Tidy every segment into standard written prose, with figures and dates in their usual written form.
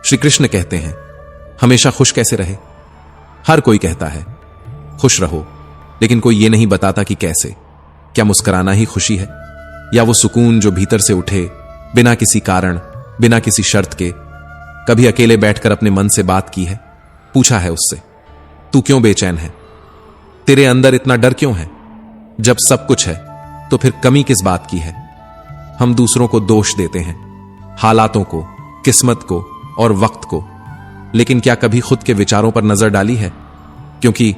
श्री कृष्ण कहते हैं, हमेशा खुश कैसे रहे? हर कोई कहता है खुश रहो, लेकिन कोई ये नहीं बताता कि कैसे। क्या मुस्कुराना ही खुशी है, या वो सुकून जो भीतर से उठे बिना किसी कारण, बिना किसी शर्त के? कभी अकेले बैठकर अपने मन से बात की है, पूछा है उससे, तू क्यों बेचैन है? तेरे अंदर इतना डर क्यों है? जब सब कुछ है तो फिर कमी किस बात की है? हम दूसरों को दोष देते हैं, हालातों को, किस्मत को और वक्त को, लेकिन क्या कभी खुद के विचारों पर नजर डाली है? क्योंकि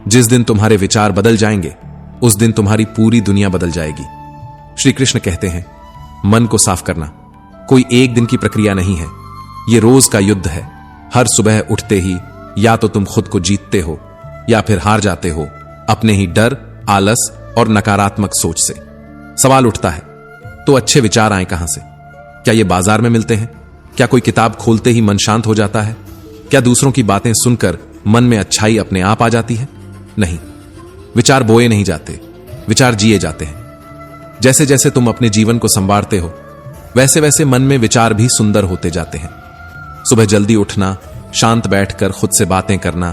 जिस दिन तुम्हारे विचार बदल जाएंगे, उस दिन तुम्हारी पूरी दुनिया बदल जाएगी। श्री कृष्ण कहते हैं, मन को साफ करना कोई एक दिन की प्रक्रिया नहीं है, यह रोज का युद्ध है। हर सुबह उठते ही या तो तुम खुद को जीतते हो या फिर हार जाते हो अपने ही डर, आलस और नकारात्मक सोच से। सवाल उठता है, तो अच्छे विचार आए कहां से? क्या ये बाजार में मिलते हैं? क्या कोई किताब खोलते ही मन शांत हो जाता है? क्या दूसरों की बातें सुनकर मन में अच्छाई अपने आप आ जाती है? नहीं, विचार बोए नहीं जाते, विचार जिए जाते हैं। जैसे जैसे तुम अपने जीवन को संवारते हो, वैसे वैसे मन में विचार भी सुंदर होते जाते हैं। सुबह जल्दी उठना, शांत बैठकर खुद से बातें करना,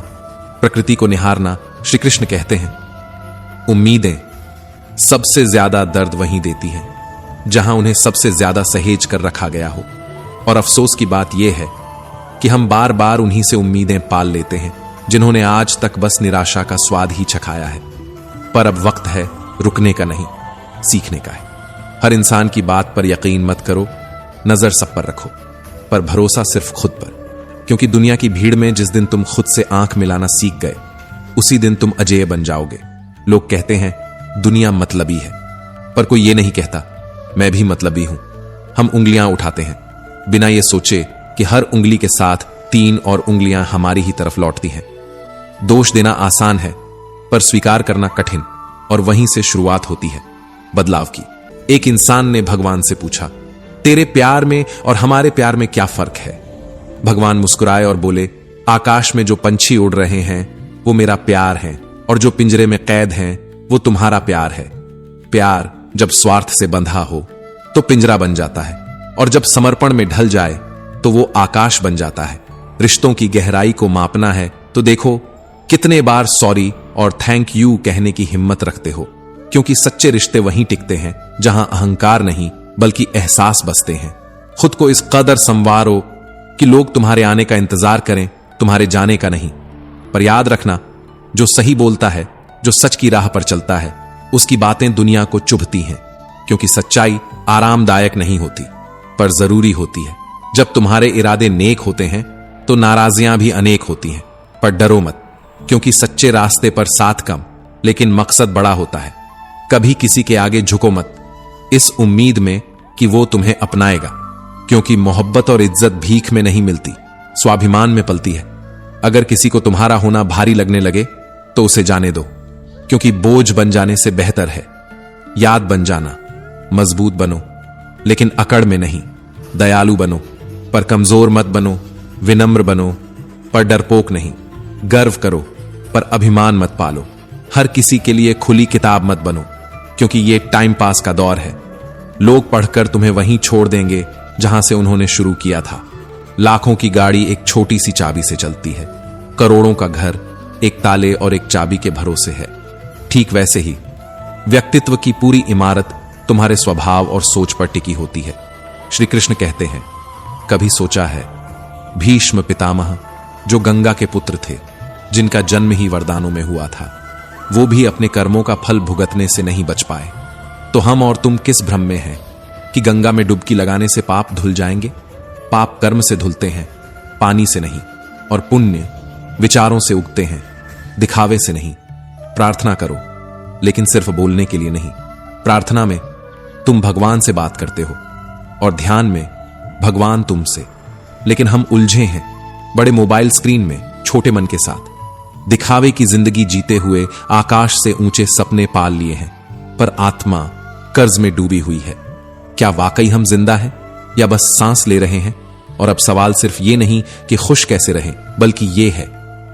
प्रकृति को निहारना। श्री कृष्ण कहते हैं, उम्मीदें सबसे ज्यादा दर्द वहीं देती हैं जहां उन्हें सबसे ज्यादा सहेज कर रखा गया हो। और अफसोस की बात यह है कि हम बार बार उन्हीं से उम्मीदें पाल लेते हैं जिन्होंने आज तक बस निराशा का स्वाद ही चखाया है। पर अब वक्त है रुकने का नहीं, सीखने का है। हर इंसान की बात पर यकीन मत करो, नजर सब पर रखो, पर भरोसा सिर्फ खुद पर। क्योंकि दुनिया की भीड़ में जिस दिन तुम खुद से आंख मिलाना सीख गए, उसी दिन तुम अजेय बन जाओगे। लोग कहते हैं दुनिया मतलबी है, पर कोई ये नहीं कहता मैं भी मतलबी हूं। हम उंगलियां उठाते हैं बिना ये सोचे कि हर उंगली के साथ 3 और उंगलियां हमारी ही तरफ लौटती हैं। दोष देना आसान है, पर स्वीकार करना कठिन, और वहीं से शुरुआत होती है बदलाव की। एक इंसान ने भगवान से पूछा, तेरे प्यार में और हमारे प्यार में क्या फर्क है? भगवान मुस्कुराए और बोले, आकाश में जो पंछी उड़ रहे हैं वो मेरा प्यार है, और जो पिंजरे में कैद हैं वो तुम्हारा प्यार है। प्यार जब स्वार्थ से बंधा हो तो पिंजरा बन जाता है, और जब समर्पण में ढल जाए तो वो आकाश बन जाता है। रिश्तों की गहराई को मापना है तो देखो कितने बार सॉरी और थैंक यू कहने की हिम्मत रखते हो। क्योंकि सच्चे रिश्ते वहीं टिकते हैं जहां अहंकार नहीं बल्कि एहसास बसते हैं। खुद को इस कदर संवारो कि लोग तुम्हारे आने का इंतजार करें, तुम्हारे जाने का नहीं। पर याद रखना, जो सही बोलता है, जो सच की राह पर चलता है, उसकी बातें दुनिया को चुभती हैं। क्योंकि सच्चाई आरामदायक नहीं होती, पर जरूरी होती है। जब तुम्हारे इरादे नेक होते हैं तो नाराजियां भी अनेक होती हैं। पर डरो मत, क्योंकि सच्चे रास्ते पर साथ कम लेकिन मकसद बड़ा होता है। कभी किसी के आगे झुको मत, इस उम्मीद में कि वो तुम्हें अपनाएगा। क्योंकि मोहब्बत और इज्जत भीख में नहीं मिलती, स्वाभिमान में पलती है। अगर किसी को तुम्हारा होना भारी लगने लगे तो उसे जाने दो, क्योंकि बोझ बन जाने से बेहतर है याद बन जाना। मजबूत बनो लेकिन अकड़ में नहीं, दयालु बनो पर कमजोर मत बनो, विनम्र बनो पर डरपोक नहीं, गर्व करो पर अभिमान मत पालो। हर किसी के लिए खुली किताब मत बनो, क्योंकि ये टाइम पास का दौर है। लोग पढ़कर तुम्हें वहीं छोड़ देंगे जहां से उन्होंने शुरू किया था। लाखों की गाड़ी एक छोटी सी चाबी से चलती है, करोड़ों का घर एक ताले और एक चाबी के भरोसे है। ठीक वैसे ही व्यक्तित्व की पूरी इमारत तुम्हारे स्वभाव और सोच पर टिकी होती है। श्री कृष्ण कहते हैं, कभी सोचा है भीष्म पितामह जो गंगा के पुत्र थे, जिनका जन्म ही वरदानों में हुआ था, वो भी अपने कर्मों का फल भुगतने से नहीं बच पाए। तो हम और तुम किस भ्रम में हैं कि गंगा में डुबकी लगाने से पाप धुल जाएंगे? पाप कर्म से धुलते हैं, पानी से नहीं। और पुण्य विचारों से उगते हैं, दिखावे से नहीं। प्रार्थना करो, लेकिन सिर्फ बोलने के लिए नहीं। प्रार्थना में तुम भगवान से बात करते हो और ध्यान में भगवान तुमसे। लेकिन हम उलझे हैं बड़े मोबाइल स्क्रीन में, छोटे मन के साथ। दिखावे की जिंदगी जीते हुए आकाश से ऊंचे सपने पाल लिए हैं, पर आत्मा कर्ज में डूबी हुई है। क्या वाकई हम जिंदा हैं या बस सांस ले रहे हैं? और अब सवाल सिर्फ ये नहीं कि खुश कैसे रहें, बल्कि ये है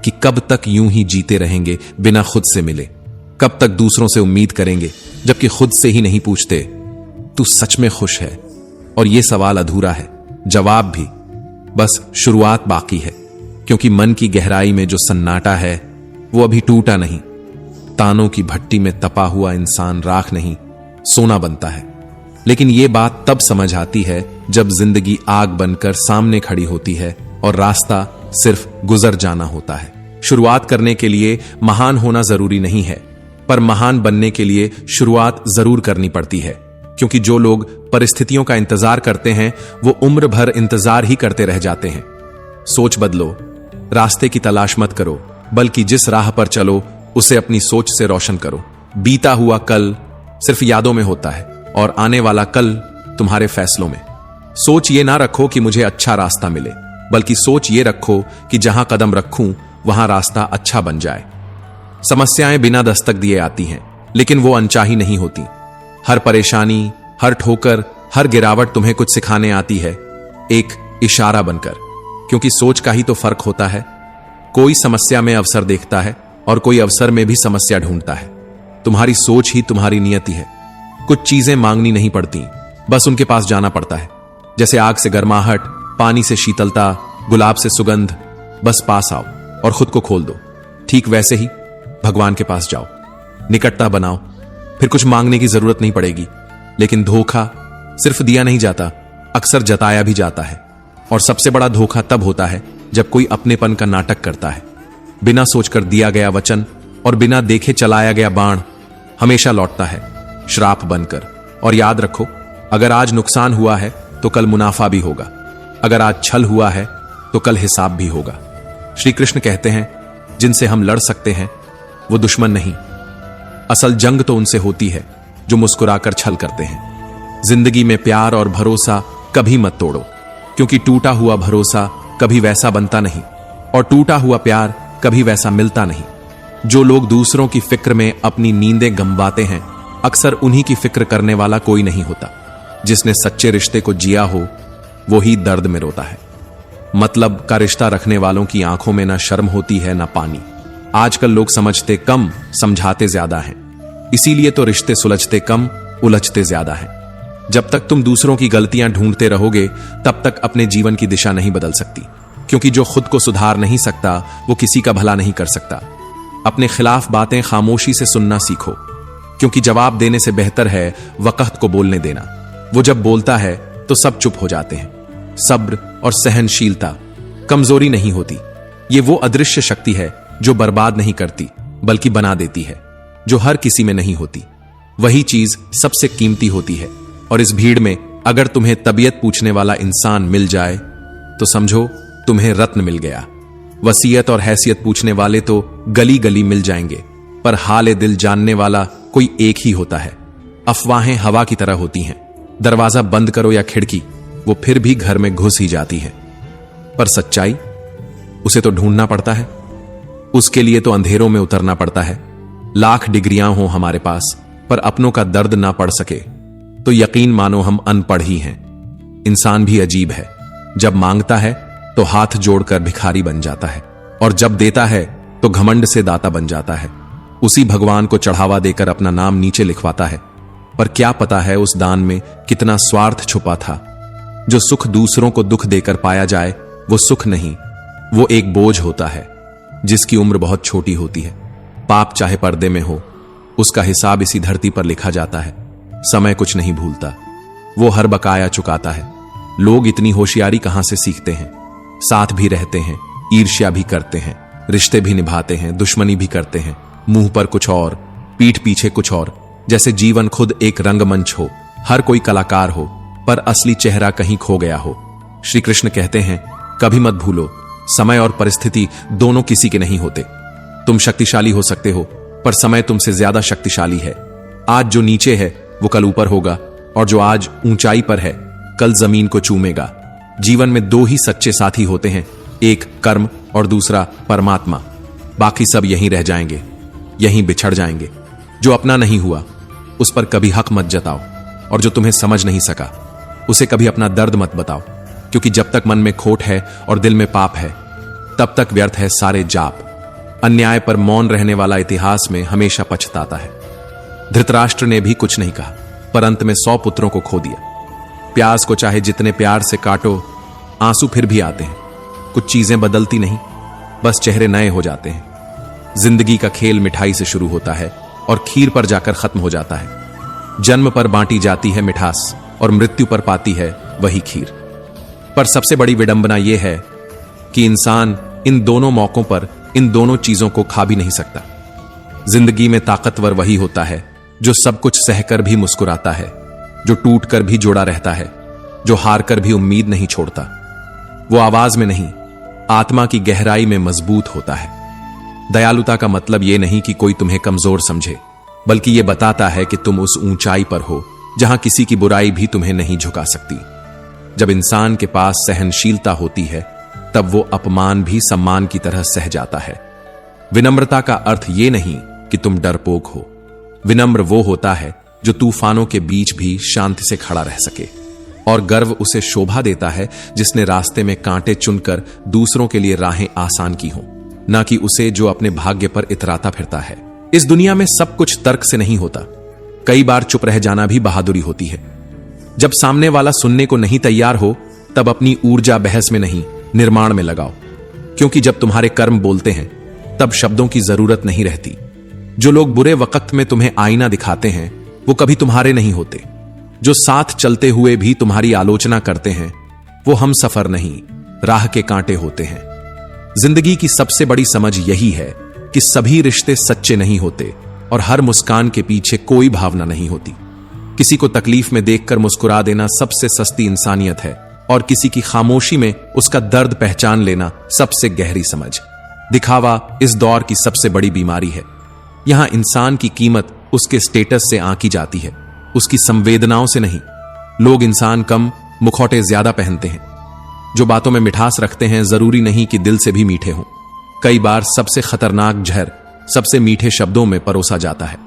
कि कब तक यूं ही जीते रहेंगे बिना खुद से मिले? कब तक दूसरों से उम्मीद करेंगे जबकि खुद से ही नहीं पूछते, तू सच में खुश है? और यह सवाल अधूरा है, जवाब भी। बस शुरुआत बाकी है, क्योंकि मन की गहराई में जो सन्नाटा है वो अभी टूटा नहीं। तानों की भट्टी में तपा हुआ इंसान राख नहीं, सोना बनता है। लेकिन ये बात तब समझ आती है जब जिंदगी आग बनकर सामने खड़ी होती है और रास्ता सिर्फ गुजर जाना होता है। शुरुआत करने के लिए महान होना जरूरी नहीं है, पर महान बनने के लिए शुरुआत जरूर करनी पड़ती है, क्योंकि जो लोग परिस्थितियों का इंतजार करते हैं वो उम्र भर इंतजार ही करते रह जाते हैं। सोच बदलो, रास्ते की तलाश मत करो, बल्कि जिस राह पर चलो उसे अपनी सोच से रोशन करो। बीता हुआ कल सिर्फ यादों में होता है और आने वाला कल तुम्हारे फैसलों में। सोच ये ना रखो कि मुझे अच्छा रास्ता मिले, बल्कि सोच ये रखो कि जहां कदम रखूं वहां रास्ता अच्छा बन जाए। समस्याएं बिना दस्तक दिए आती हैं, लेकिन वो अनचाही नहीं होती। हर परेशानी, हर ठोकर, हर गिरावट तुम्हें कुछ सिखाने आती है, एक इशारा बनकर, क्योंकि सोच का ही तो फर्क होता है। कोई समस्या में अवसर देखता है और कोई अवसर में भी समस्या ढूंढता है। तुम्हारी सोच ही तुम्हारी नियति है। कुछ चीजें मांगनी नहीं पड़ती, बस उनके पास जाना पड़ता है। जैसे आग से गर्माहट, पानी से शीतलता, गुलाब से सुगंध, बस पास आओ और खुद को खोल दो। ठीक वैसे ही भगवान के पास जाओ, निकटता बनाओ, फिर कुछ मांगने की जरूरत नहीं पड़ेगी। लेकिन धोखा सिर्फ दिया नहीं जाता, अक्सर जताया भी जाता है। और सबसे बड़ा धोखा तब होता है जब कोई अपनेपन का नाटक करता है। बिना सोचकर दिया गया वचन और बिना देखे चलाया गया बाण हमेशा लौटता है, श्राप बनकर। और याद रखो, अगर आज नुकसान हुआ है तो कल मुनाफा भी होगा। अगर आज छल हुआ है तो कल हिसाब भी होगा। श्री कृष्ण कहते हैं, जिनसे हम लड़ सकते हैं वो दुश्मन नहीं, असल जंग तो उनसे होती है जो मुस्कुराकर छल करते हैं। जिंदगी में प्यार और भरोसा कभी मत तोड़ो, क्योंकि टूटा हुआ भरोसा कभी वैसा बनता नहीं और टूटा हुआ प्यार कभी वैसा मिलता नहीं। जो लोग दूसरों की फिक्र में अपनी नींदें गंवाते हैं, अक्सर उन्हीं की फिक्र करने वाला कोई नहीं होता। जिसने सच्चे रिश्ते को जिया हो वो ही दर्द में रोता है। मतलब का रिश्ता रखने वालों की आंखों में ना शर्म होती है ना पानी। आजकल लोग समझते कम, समझाते ज्यादा हैं। इसीलिए तो रिश्ते सुलझते कम, उलझते ज्यादा हैं। जब तक तुम दूसरों की गलतियां ढूंढते रहोगे तब तक अपने जीवन की दिशा नहीं बदल सकती, क्योंकि जो खुद को सुधार नहीं सकता वो किसी का भला नहीं कर सकता। अपने खिलाफ बातें खामोशी से सुनना सीखो, क्योंकि जवाब देने से बेहतर है वक़्त को बोलने देना। वो जब बोलता है तो सब चुप हो जाते हैं। सब्र और सहनशीलता कमजोरी नहीं होती, ये वो अदृश्य शक्ति है जो बर्बाद नहीं करती बल्कि बना देती है, जो हर किसी में नहीं होती। वही चीज सबसे कीमती होती है। और इस भीड़ में अगर तुम्हें तबीयत पूछने वाला इंसान मिल जाए तो समझो तुम्हें रत्न मिल गया। वसीयत और हैसियत पूछने वाले तो गली गली मिल जाएंगे, पर हाल दिल जानने वाला कोई एक ही होता है। अफवाहें हवा की तरह होती हैं, दरवाजा बंद करो या खिड़की, वो फिर भी घर में घुस ही जाती है। पर सच्चाई, उसे तो ढूंढना पड़ता है। उसके लिए तो अंधेरों में उतरना पड़ता है। लाख डिग्रियां हो हमारे पास, पर अपनों का दर्द ना पढ़ सके तो यकीन मानो हम अनपढ़ ही हैं। इंसान भी अजीब है, जब मांगता है तो हाथ जोड़कर भिखारी बन जाता है, और जब देता है तो घमंड से दाता बन जाता है। उसी भगवान को चढ़ावा देकर अपना नाम नीचे लिखवाता है, पर क्या पता है उस दान में कितना स्वार्थ छुपा था। जो सुख दूसरों को दुख देकर पाया जाए वो सुख नहीं, वो एक बोझ होता है जिसकी उम्र बहुत छोटी होती है। पाप चाहे पर्दे में हो, उसका हिसाब इसी धरती पर लिखा जाता है। समय कुछ नहीं भूलता, वो हर बकाया चुकाता है। लोग इतनी होशियारी कहां से सीखते हैं? साथ भी रहते हैं, ईर्ष्या भी करते हैं, रिश्ते भी निभाते हैं, दुश्मनी भी करते हैं। मुंह पर कुछ और, पीठ पीछे कुछ और, जैसे जीवन खुद एक रंगमंच हो, हर कोई कलाकार हो, पर असली चेहरा कहीं खो गया हो। श्री कृष्ण कहते हैं, कभी मत भूलो, समय और परिस्थिति दोनों किसी के नहीं होते। तुम शक्तिशाली हो सकते हो, पर समय तुमसे ज्यादा शक्तिशाली है। आज जो नीचे है वो कल ऊपर होगा, और जो आज ऊंचाई पर है कल जमीन को चूमेगा। जीवन में दो ही सच्चे साथी होते हैं, एक कर्म और दूसरा परमात्मा। बाकी सब यहीं रह जाएंगे, यहीं बिछड़ जाएंगे। जो अपना नहीं हुआ उस पर कभी हक मत जताओ, और जो तुम्हें समझ नहीं सका उसे कभी अपना दर्द मत बताओ, क्योंकि जब तक मन में खोट है और दिल में पाप है तब तक व्यर्थ है सारे जाप। अन्याय पर मौन रहने वाला इतिहास में हमेशा पछताता है। धृतराष्ट्र ने भी कुछ नहीं कहा, पर अंत में 100 पुत्रों को खो दिया। प्याज को चाहे जितने प्यार से काटो आंसू फिर भी आते हैं, कुछ चीजें बदलती नहीं, बस चेहरे नए हो जाते हैं। जिंदगी का खेल मिठाई से शुरू होता है और खीर पर जाकर खत्म हो जाता है। जन्म पर बांटी जाती है मिठास और मृत्यु पर पाती है वही खीर। पर सबसे बड़ी विडंबना यह है कि इंसान इन दोनों मौकों पर इन दोनों चीजों को खा भी नहीं सकता। जिंदगी में ताकतवर वही होता है जो सब कुछ सहकर भी मुस्कुराता है, जो टूट कर भी जोड़ा रहता है, जो हार कर भी उम्मीद नहीं छोड़ता। वो आवाज में नहीं, आत्मा की गहराई में मजबूत होता है। दयालुता का मतलब यह नहीं कि कोई तुम्हें कमजोर समझे, बल्कि यह बताता है कि तुम उस ऊंचाई पर हो जहां किसी की बुराई भी तुम्हें नहीं झुका सकती। जब इंसान के पास सहनशीलता होती है, तब वो अपमान भी सम्मान की तरह सह जाता है। विनम्रता का अर्थ यह नहीं कि तुम डरपोक हो। विनम्र वो होता है जो तूफानों के बीच भी शांति से खड़ा रह सके। और गर्व उसे शोभा देता है जिसने रास्ते में कांटे चुनकर दूसरों के लिए राहें आसान की हों, ना कि उसे जो अपने भाग्य पर इतराता फिरता है। इस दुनिया में सब कुछ तर्क से नहीं होता। कई बार चुप रह जाना भी बहादुरी होती है। जब सामने वाला सुनने को नहीं तैयार हो, तब अपनी ऊर्जा बहस में नहीं, निर्माण में लगाओ। क्योंकि जब तुम्हारे कर्म बोलते हैं, तब शब्दों की जरूरत नहीं रहती। जो लोग बुरे वक्त में तुम्हें आईना दिखाते हैं, वो कभी तुम्हारे नहीं होते। जो साथ चलते हुए भी तुम्हारी आलोचना करते हैं, वो हम सफर नहीं, राह के कांटे होते हैं। जिंदगी की सबसे बड़ी समझ यही है कि सभी रिश्ते सच्चे नहीं होते और हर मुस्कान के पीछे कोई भावना नहीं होती। किसी को तकलीफ में देखकर मुस्कुरा देना सबसे सस्ती इंसानियत है और किसी की खामोशी में उसका दर्द पहचान लेना सबसे गहरी समझ। दिखावा इस दौर की सबसे बड़ी बीमारी है। यहां इंसान की कीमत उसके स्टेटस से आंकी जाती है, उसकी संवेदनाओं से नहीं। लोग इंसान कम, मुखौटे ज्यादा पहनते हैं। जो बातों में मिठास रखते हैं, जरूरी नहीं कि दिल से भी मीठे हों। कई बार सबसे खतरनाक जहर सबसे मीठे शब्दों में परोसा जाता है।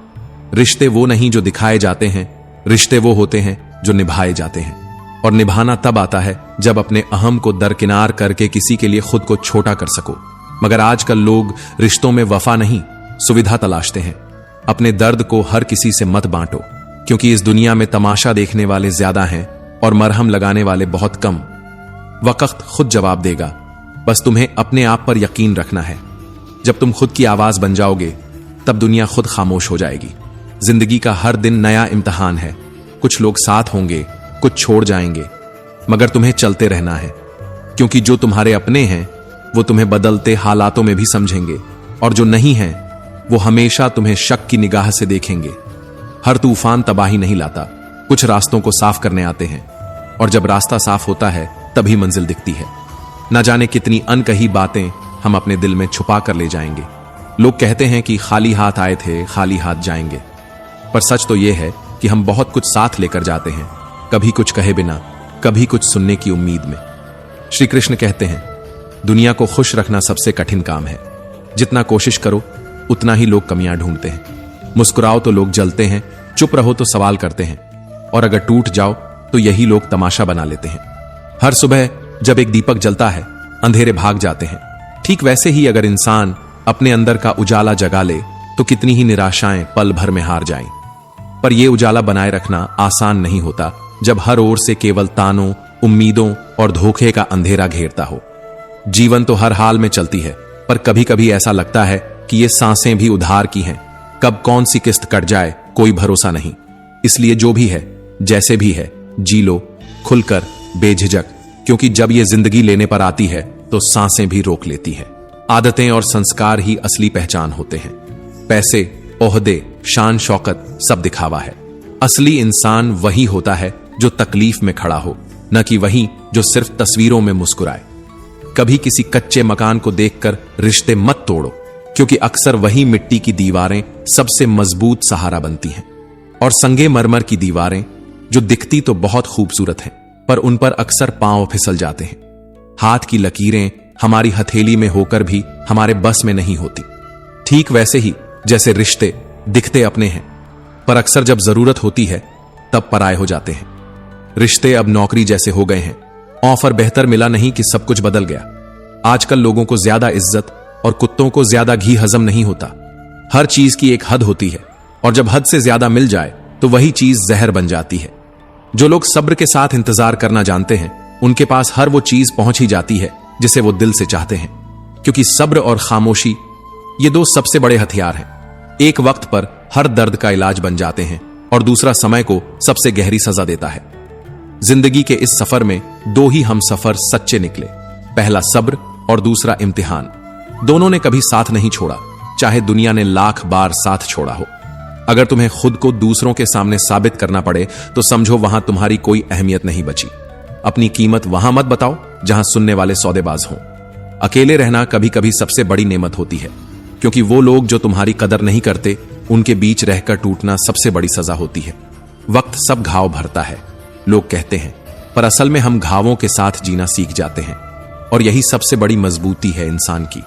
रिश्ते वो नहीं जो दिखाए जाते हैं, रिश्ते वो होते हैं जो निभाए जाते हैं। और निभाना तब आता है जब अपने अहम को दरकिनार करके किसी के लिए खुद को छोटा कर सको। मगर आजकल लोग रिश्तों में वफा नहीं, सुविधा तलाशते हैं। अपने दर्द को हर किसी से मत बांटो, क्योंकि इस दुनिया में तमाशा देखने वाले ज्यादा हैं और मरहम लगाने वाले बहुत कम। वक्त खुद जवाब देगा, बस तुम्हें अपने आप पर यकीन रखना है। जब तुम खुद की आवाज बन जाओगे, तब दुनिया खुद खामोश हो जाएगी। जिंदगी का हर दिन नया इम्तिहान है। कुछ लोग साथ होंगे, कुछ छोड़ जाएंगे, मगर तुम्हें चलते रहना है। क्योंकि जो तुम्हारे अपने हैं, वो तुम्हें बदलते हालातों में भी समझेंगे, और जो नहीं हैं, वो हमेशा तुम्हें शक की निगाह से देखेंगे। हर तूफान तबाही नहीं लाता, कुछ रास्तों को साफ करने आते हैं, और जब रास्ता साफ होता है तभी मंजिल दिखती है। न जाने कितनी अनकही बातें हम अपने दिल में छुपा कर ले जाएंगे। लोग कहते हैं कि खाली हाथ आए थे, खाली हाथ जाएंगे, पर सच तो यह है कि हम बहुत कुछ साथ लेकर जाते हैं, कभी कुछ कहे बिना, कभी कुछ सुनने की उम्मीद में। श्री कृष्ण कहते हैं, दुनिया को खुश रखना सबसे कठिन काम है। जितना कोशिश करो, उतना ही लोग कमियां ढूंढते हैं। मुस्कुराओ तो लोग जलते हैं, चुप रहो तो सवाल करते हैं, और अगर टूट जाओ तो यही लोग तमाशा बना लेते हैं। हर सुबह जब एक दीपक जलता है, अंधेरे भाग जाते हैं। ठीक वैसे ही अगर इंसान अपने अंदर का उजाला जगा ले, तो कितनी ही निराशाएं पल भर में हार जाएं। पर यह उजाला बनाए रखना आसान नहीं होता, जब हर ओर से केवल तानों, उम्मीदों और धोखे का अंधेरा घेरता हो। जीवन तो हर हाल में चलती है, पर कभी कभी ऐसा लगता है कि ये सांसें भी उधार की हैं। कब कौन सी किस्त कट जाए, कोई भरोसा नहीं। इसलिए जो भी है, जैसे भी है, जी लो, खुलकर, बेझिझक, क्योंकि जब ये जिंदगी लेने पर आती है तो सांसें भी रोक लेती है। आदतें और संस्कार ही असली पहचान होते हैं। पैसे, ओहदे, शान शौकत सब दिखावा है। असली इंसान वही होता है जो तकलीफ में खड़ा हो, न कि वही जो सिर्फ तस्वीरों में मुस्कुराए। कभी किसी कच्चे मकान को देखकर रिश्ते मत तोड़ो, क्योंकि अक्सर वही मिट्टी की दीवारें सबसे मजबूत सहारा बनती हैं। और संगे मरमर की दीवारें जो दिखती तो बहुत खूबसूरत हैं, पर उन पर अक्सर पांव फिसल जाते हैं। हाथ की लकीरें हमारी हथेली में होकर भी हमारे बस में नहीं होती। ठीक वैसे ही जैसे रिश्ते दिखते अपने हैं, पर अक्सर जब जरूरत होती है तब पराये हो जाते हैं। रिश्ते अब नौकरी जैसे हो गए हैं। ऑफर बेहतर मिला नहीं कि सब कुछ बदल गया। आजकल लोगों को ज्यादा इज्जत और कुत्तों को ज्यादा घी हजम नहीं होता। हर चीज की एक हद होती है, और जब हद से ज्यादा मिल जाए तो वही चीज जहर बन जाती है। जो लोग सब्र के साथ इंतजार करना जानते हैं, उनके पास हर वो चीज पहुंच ही जाती है जिसे वो दिल से चाहते हैं, क्योंकि सब्र और खामोशी ये दो सबसे बड़े हथियार हैं। एक वक्त पर हर दर्द का इलाज बन जाते हैं और दूसरा समय को सबसे गहरी सजा देता है। जिंदगी के इस सफर में दो ही हम सफर सच्चे निकले, पहला सब्र और दूसरा इम्तिहान। दोनों ने कभी साथ नहीं छोड़ा, चाहे दुनिया ने लाख बार साथ छोड़ा हो। अगर तुम्हें खुद को दूसरों के सामने साबित करना पड़े तो समझो वहां तुम्हारी कोई अहमियत नहीं बची। अपनी कीमत वहां मत बताओ जहां सुनने वाले सौदेबाज हों। अकेले रहना कभी कभी सबसे बड़ी नेमत होती है, क्योंकि वो लोग जो तुम्हारी कदर नहीं करते उनके बीच रहकर टूटना सबसे बड़ी सजा होती है। वक्त सब घाव भरता है, लोग कहते हैं, पर असल में हम घावों के साथ जीना सीख जाते हैं, और यही सबसे बड़ी मजबूती है इंसान की।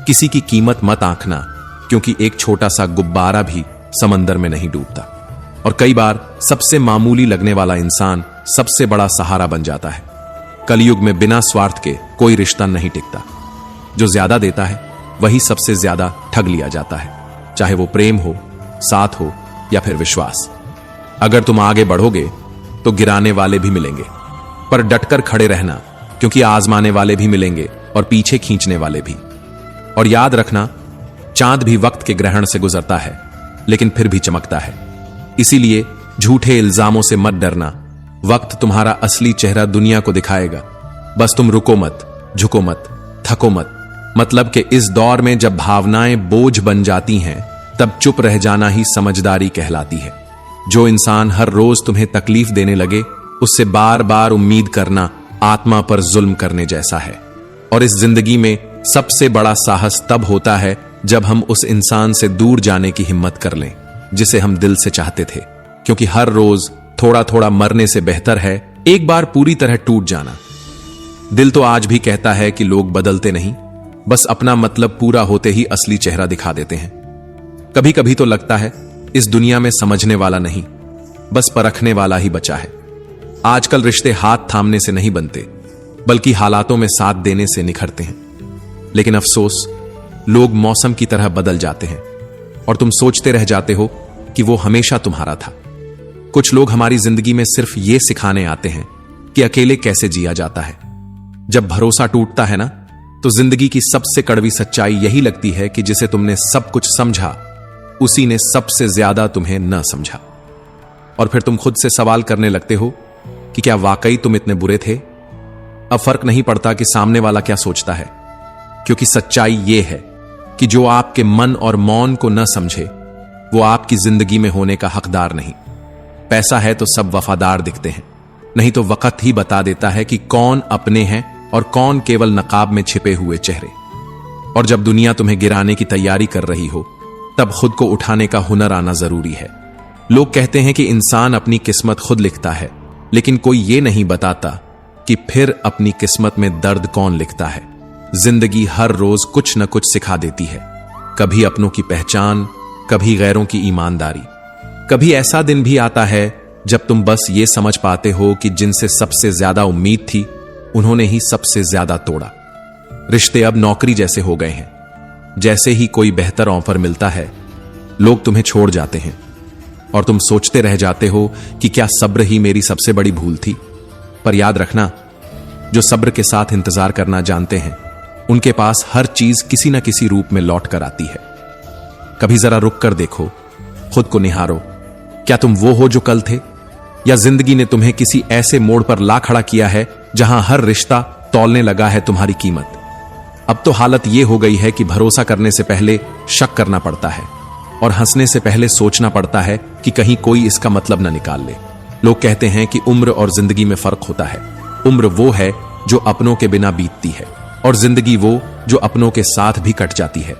किसी की कीमत मत आंकना, क्योंकि एक छोटा सा गुब्बारा भी समंदर में नहीं डूबता। और कई बार सबसे मामूली लगने वाला इंसान सबसे बड़ा सहारा बन जाता है। कलयुग में बिना स्वार्थ के कोई रिश्ता नहीं टिकता। जो ज्यादा देता है वही सबसे ज्यादा ठग लिया जाता है, चाहे वो प्रेम हो, साथ हो या फिर विश्वास। अगर तुम आगे बढ़ोगे तो गिराने वाले भी मिलेंगे, पर डटकर खड़े रहना, क्योंकि आजमाने वाले भी मिलेंगे और पीछे खींचने वाले भी। और याद रखना, चांद भी वक्त के ग्रहण से गुजरता है, लेकिन फिर भी चमकता है। इसीलिए झूठे इल्जामों से मत डरना। वक्त तुम्हारा असली चेहरा दुनिया को दिखाएगा। बस तुम रुको मत, झुको मत, थको मत। मतलब कि इस दौर में जब भावनाएं बोझ बन जाती हैं, तब चुप रह जाना ही समझदारी कहलाती है। जो इंसान हर रोज तुम्हें तकलीफ देने लगे, उससे बार बार उम्मीद करना आत्मा पर जुल्म करने जैसा है। और इस जिंदगी में सबसे बड़ा साहस तब होता है जब हम उस इंसान से दूर जाने की हिम्मत कर लें जिसे हम दिल से चाहते थे, क्योंकि हर रोज थोड़ा थोड़ा मरने से बेहतर है एक बार पूरी तरह टूट जाना। दिल तो आज भी कहता है कि लोग बदलते नहीं, बस अपना मतलब पूरा होते ही असली चेहरा दिखा देते हैं। कभी कभी तो लगता है इस दुनिया में समझने वाला नहीं, बस परखने वाला ही बचा है। आजकल रिश्ते हाथ थामने से नहीं बनते, बल्कि हालातों में साथ देने से निखरते हैं। लेकिन अफसोस, लोग मौसम की तरह बदल जाते हैं और तुम सोचते रह जाते हो कि वो हमेशा तुम्हारा था। कुछ लोग हमारी जिंदगी में सिर्फ ये सिखाने आते हैं कि अकेले कैसे जिया जाता है। जब भरोसा टूटता है ना, तो जिंदगी की सबसे कड़वी सच्चाई यही लगती है कि जिसे तुमने सब कुछ समझा, उसी ने सबसे ज्यादा तुम्हें न समझा। और फिर तुम खुद से सवाल करने लगते हो कि क्या वाकई तुम इतने बुरे थे? अब फर्क नहीं पड़ता कि सामने वाला क्या सोचता है, क्योंकि सच्चाई यह है कि जो आपके मन और मौन को न समझे, वो आपकी जिंदगी में होने का हकदार नहीं। पैसा है तो सब वफादार दिखते हैं, नहीं तो वक्त ही बता देता है कि कौन अपने हैं और कौन केवल नकाब में छिपे हुए चेहरे। और जब दुनिया तुम्हें गिराने की तैयारी कर रही हो, तब खुद को उठाने का हुनर आना जरूरी है। लोग कहते हैं कि इंसान अपनी किस्मत खुद लिखता है, लेकिन कोई ये नहीं बताता कि फिर अपनी किस्मत में दर्द कौन लिखता है। जिंदगी हर रोज कुछ न कुछ सिखा देती है, कभी अपनों की पहचान, कभी गैरों की ईमानदारी। कभी ऐसा दिन भी आता है जब तुम बस ये समझ पाते हो कि जिनसे सबसे ज्यादा उम्मीद थी, उन्होंने ही सबसे ज्यादा तोड़ा। रिश्ते अब नौकरी जैसे हो गए हैं। जैसे ही कोई बेहतर ऑफर मिलता है, लोग तुम्हें छोड़ जाते हैं और तुम सोचते रह जाते हो कि क्या सब्र ही मेरी सबसे बड़ी भूल थी। पर याद रखना, जो सब्र के साथ इंतजार करना जानते हैं, उनके पास हर चीज किसी न किसी रूप में लौट कर आती है। कभी जरा रुक कर देखो, खुद को निहारो। क्या तुम वो हो जो कल थे, या जिंदगी ने तुम्हें किसी ऐसे मोड़ पर ला खड़ा किया है जहां हर रिश्ता तौलने लगा है तुम्हारी कीमत? अब तो हालत यह हो गई है कि भरोसा करने से पहले शक करना पड़ता है और हंसने से पहले सोचना पड़ता है कि कहीं कोई इसका मतलब न निकाल ले। लोग कहते हैं कि उम्र और जिंदगी में फर्क होता है। उम्र वो है जो अपनों के बिना बीतती है, और जिंदगी वो जो अपनों के साथ भी कट जाती है।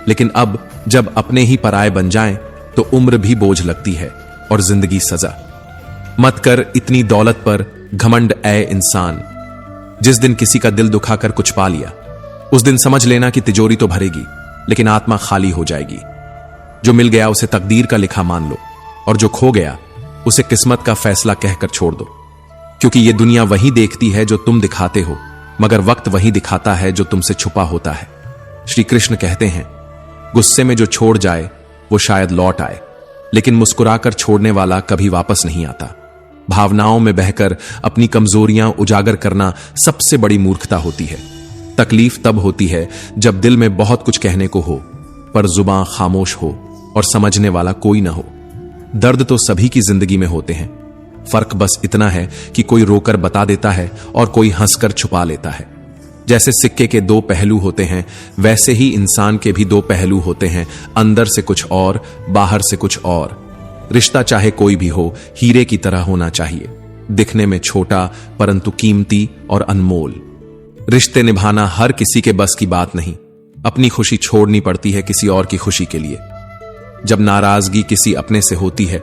लेकिन अब जब अपने ही पराये बन जाएं, तो उम्र भी बोझ लगती है और जिंदगी सजा। मत कर इतनी दौलत पर घमंड ऐ इंसान। जिस दिन किसी का दिल दुखाकर कुछ पा लिया, उस दिन समझ लेना कि तिजोरी तो भरेगी, लेकिन आत्मा खाली हो जाएगी। जो मिल गया उसे तकदीर का लिखा मान लो, और जो खो गया उसे किस्मत का फैसला कहकर छोड़ दो। क्योंकि ये दुनिया वही देखती है जो तुम दिखाते हो, मगर वक्त वही दिखाता है जो तुमसे छुपा होता है। श्री कृष्ण कहते हैं, गुस्से में जो छोड़ जाए वो शायद लौट आए, लेकिन मुस्कुराकर छोड़ने वाला कभी वापस नहीं आता। भावनाओं में बहकर अपनी कमजोरियां उजागर करना सबसे बड़ी मूर्खता होती है। तकलीफ तब होती है जब दिल में बहुत कुछ कहने को हो पर जुबान खामोश हो और समझने वाला कोई ना हो। दर्द तो सभी की जिंदगी में होते हैं, फर्क बस इतना है कि कोई रोकर बता देता है और कोई हंसकर छुपा लेता है। जैसे सिक्के के दो पहलू होते हैं, वैसे ही इंसान के भी दो पहलू होते हैं, अंदर से कुछ और, बाहर से कुछ और। रिश्ता चाहे कोई भी हो, हीरे की तरह होना चाहिए, दिखने में छोटा परंतु कीमती और अनमोल। रिश्ते निभाना हर किसी के बस की बात नहीं, अपनी खुशी छोड़नी पड़ती है किसी और की खुशी के लिए। जब नाराजगी किसी अपने से होती है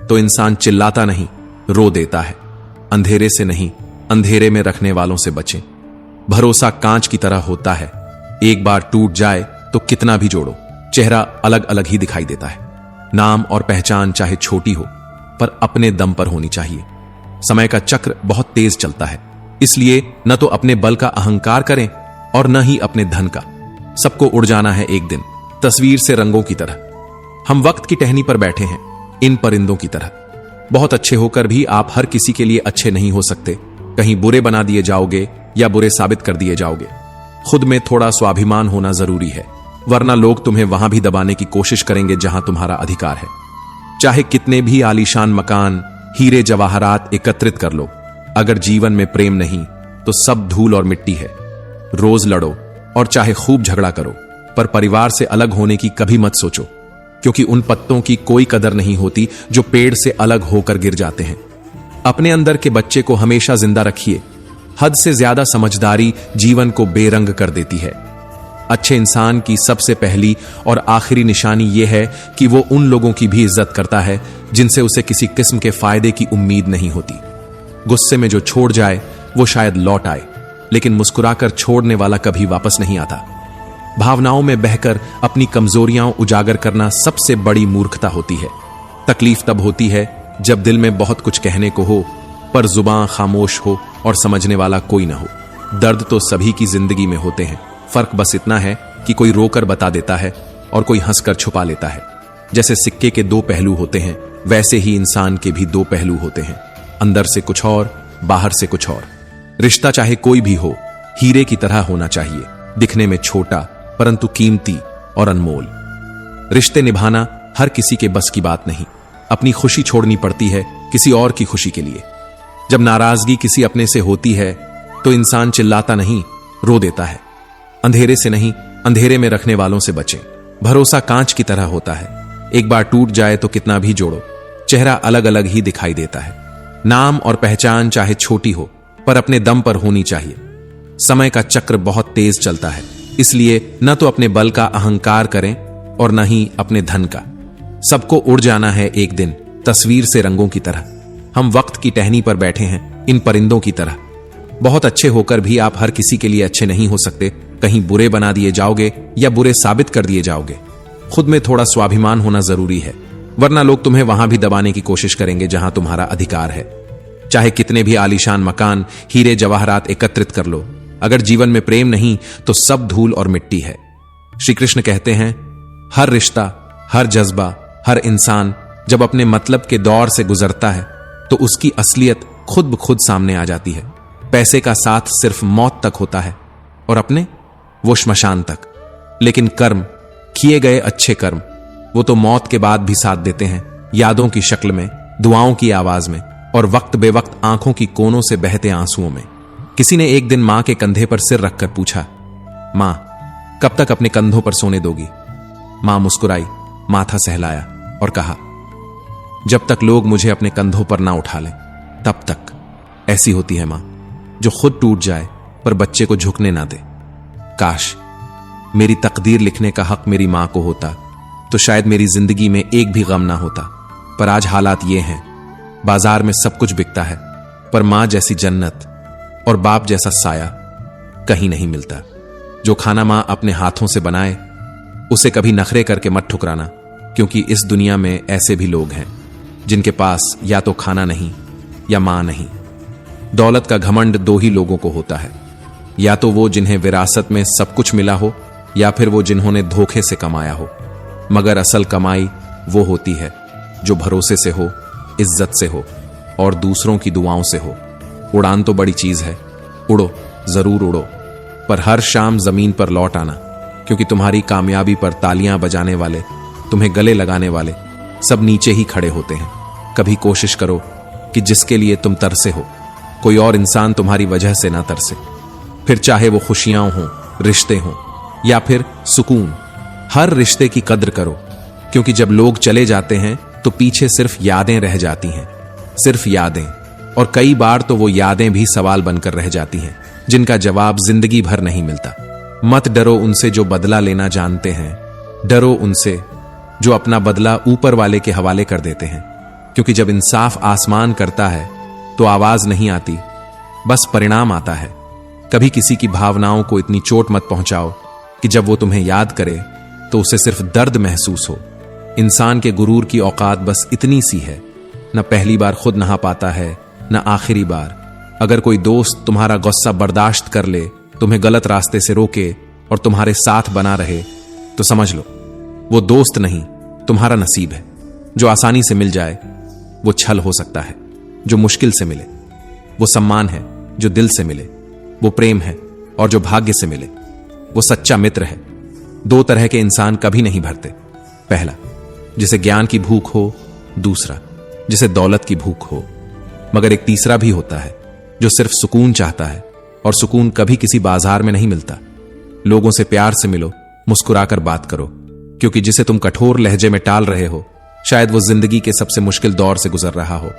तो इंसान चिल्लाता नहीं, रो देता है। अंधेरे से नहीं, अंधेरे में रखने वालों से बचें। भरोसा कांच की तरह होता है, एक बार टूट जाए तो कितना भी जोड़ो, चेहरा अलग अलग ही दिखाई देता है। नाम और पहचान चाहे छोटी हो पर अपने दम पर होनी चाहिए। समय का चक्र बहुत तेज चलता है, इसलिए न तो अपने बल का अहंकार करें और न ही अपने धन का। सबको उड़ जाना है एक दिन, तस्वीर से रंगों की तरह। हम वक्त की टहनी पर बैठे हैं, इन परिंदों की तरह। बहुत अच्छे होकर भी आप हर किसी के लिए अच्छे नहीं हो सकते। कहीं बुरे बना दिए जाओगे या बुरे साबित कर दिए जाओगे। खुद में थोड़ा स्वाभिमान होना जरूरी है, वरना लोग तुम्हें वहां भी दबाने की कोशिश करेंगे जहां तुम्हारा अधिकार है। चाहे कितने भी आलीशान मकान, हीरे जवाहरात एकत्रित कर लो, अगर जीवन में प्रेम नहीं तो सब धूल और मिट्टी है। रोज लड़ो और चाहे खूब झगड़ा करो, पर परिवार से अलग होने की कभी मत सोचो, क्योंकि उन पत्तों की कोई कदर नहीं होती जो पेड़ से अलग होकर गिर जाते हैं। अपने अंदर के बच्चे को हमेशा जिंदा रखिए। हद से ज्यादा समझदारी जीवन को बेरंग कर देती है। अच्छे इंसान की सबसे पहली और आखिरी निशानी यह है कि वो उन लोगों की भी इज्जत करता है जिनसे उसे किसी किस्म के फायदे की उम्मीद नहीं होती। गुस्से में जो छोड़ जाए वो शायद लौट आए, लेकिन मुस्कुराकर छोड़ने वाला कभी वापस नहीं आता। भावनाओं में बहकर अपनी कमजोरियां उजागर करना सबसे बड़ी मूर्खता होती है। तकलीफ तब होती है जब दिल में बहुत कुछ कहने को हो पर जुबान खामोश हो और समझने वाला कोई ना हो। दर्द तो सभी की जिंदगी में होते हैं, फर्क बस इतना है कि कोई रोकर बता देता है और कोई हंसकर छुपा लेता है। जैसे सिक्के के दो पहलू होते हैं, वैसे ही इंसान के भी दो पहलू होते हैं, अंदर से कुछ और, बाहर से कुछ और। रिश्ता चाहे कोई भी हो, हीरे की तरह होना चाहिए, दिखने में छोटा परंतु कीमती और अनमोल। रिश्ते निभाना हर किसी के बस की बात नहीं, अपनी खुशी छोड़नी पड़ती है किसी और की खुशी के लिए। जब नाराजगी किसी अपने से होती है तो इंसान चिल्लाता नहीं, रो देता है। अंधेरे से नहीं, अंधेरे में रखने वालों से बचें। भरोसा कांच की तरह होता है, एक बार टूट जाए तो कितना भी जोड़ो, चेहरा अलग अलग ही दिखाई देता है। नाम और पहचान चाहे छोटी हो पर अपने दम पर होनी चाहिए। समय का चक्र बहुत तेज चलता है, इसलिए न तो अपने बल का अहंकार करें और न ही अपने धन का। सबको उड़ जाना है एक दिन, तस्वीर से रंगों की तरह। हम वक्त की टहनी पर बैठे हैं, इन परिंदों की तरह। बहुत अच्छे होकर भी आप हर किसी के लिए अच्छे नहीं हो सकते। कहीं बुरे बना दिए जाओगे या बुरे साबित कर दिए जाओगे। खुद में थोड़ा स्वाभिमान होना जरूरी है, वरना लोग तुम्हें वहां भी दबाने की कोशिश करेंगे जहां तुम्हारा अधिकार है। चाहे कितने भी आलीशान मकान, हीरे जवाहरात एकत्रित कर लो, अगर जीवन में प्रेम नहीं तो सब धूल और मिट्टी है। श्री कृष्ण कहते हैं, हर रिश्ता, हर जज्बा, हर इंसान जब अपने मतलब के दौर से गुजरता है तो उसकी असलियत खुद ब खुद सामने आ जाती है। पैसे का साथ सिर्फ मौत तक होता है और अपने वो श्मशान तक, लेकिन कर्म, किए गए अच्छे कर्म, वो तो मौत के बाद भी साथ देते हैं, यादों की शक्ल में, दुआओं की आवाज में और वक्त बेवक्त आंखों की कोनों से बहते आंसुओं में। किसी ने एक दिन मां के कंधे पर सिर रखकर पूछा, मां कब तक अपने कंधों पर सोने दोगी? मां मुस्कुराई, माथा सहलाया और कहा, जब तक लोग मुझे अपने कंधों पर ना उठा लें तब तक। ऐसी होती है मां, जो खुद टूट जाए पर बच्चे को झुकने ना दे। काश मेरी तकदीर लिखने का हक मेरी मां को होता तो शायद मेरी जिंदगी में एक भी गम ना होता। पर आज हालात ये हैं, बाजार में सब कुछ बिकता है पर मां जैसी जन्नत और बाप जैसा साया कहीं नहीं मिलता। जो खाना मां अपने हाथों से बनाए उसे कभी नखरे करके मत ठुकराना, क्योंकि इस दुनिया में ऐसे भी लोग हैं जिनके पास या तो खाना नहीं या मां नहीं। दौलत का घमंड दो ही लोगों को होता है, या तो वो जिन्हें विरासत में सब कुछ मिला हो या फिर वो जिन्होंने धोखे से कमाया हो। मगर असल कमाई वो होती है जो भरोसे से हो, इज्जत से हो और दूसरों की दुआओं से हो। उड़ान तो बड़ी चीज है, उड़ो, जरूर उड़ो, पर हर शाम जमीन पर लौट आना, क्योंकि तुम्हारी कामयाबी पर तालियां बजाने वाले, तुम्हें गले लगाने वाले सब नीचे ही खड़े होते हैं। कभी कोशिश करो कि जिसके लिए तुम तरसे हो, कोई और इंसान तुम्हारी वजह से ना तरसे। फिर चाहे वो खुशियां हों, रिश्ते हों या फिर सुकून, हर रिश्ते की कद्र करो, क्योंकि जब लोग चले जाते हैं तो पीछे सिर्फ यादें रह जाती हैं, सिर्फ यादें। और कई बार तो वो यादें भी सवाल बनकर रह जाती हैं, जिनका जवाब जिंदगी भर नहीं मिलता। मत डरो उनसे जो बदला लेना जानते हैं, डरो उनसे जो अपना बदला ऊपर वाले के हवाले कर देते हैं, क्योंकि जब इंसाफ आसमान करता है तो आवाज नहीं आती, बस परिणाम आता है। कभी किसी की भावनाओं को इतनी चोट मत पहुंचाओ कि जब वो तुम्हें याद करे तो उसे सिर्फ दर्द महसूस हो। इंसान के गुरूर की औकात बस इतनी सी है, न पहली बार खुद नहा पाता है न आखिरी बार। अगर कोई दोस्त तुम्हारा गुस्सा बर्दाश्त कर ले, तुम्हें गलत रास्ते से रोके और तुम्हारे साथ बना रहे, तो समझ लो वो दोस्त नहीं, तुम्हारा नसीब है। जो आसानी से मिल जाए वो छल हो सकता है, जो मुश्किल से मिले वो सम्मान है, जो दिल से मिले वो प्रेम है, और जो भाग्य से मिले वो सच्चा मित्र है। दो तरह के इंसान कभी नहीं भरते, पहला जिसे ज्ञान की भूख हो, दूसरा जिसे दौलत की भूख हो। मगर एक तीसरा भी होता है जो सिर्फ सुकून चाहता है, और सुकून कभी किसी बाजार में नहीं मिलता। लोगों से प्यार से मिलो, मुस्कुराकर बात करो, क्योंकि जिसे तुम कठोर लहजे में टाल रहे हो, शायद वो जिंदगी के सबसे मुश्किल दौर से गुजर रहा हो।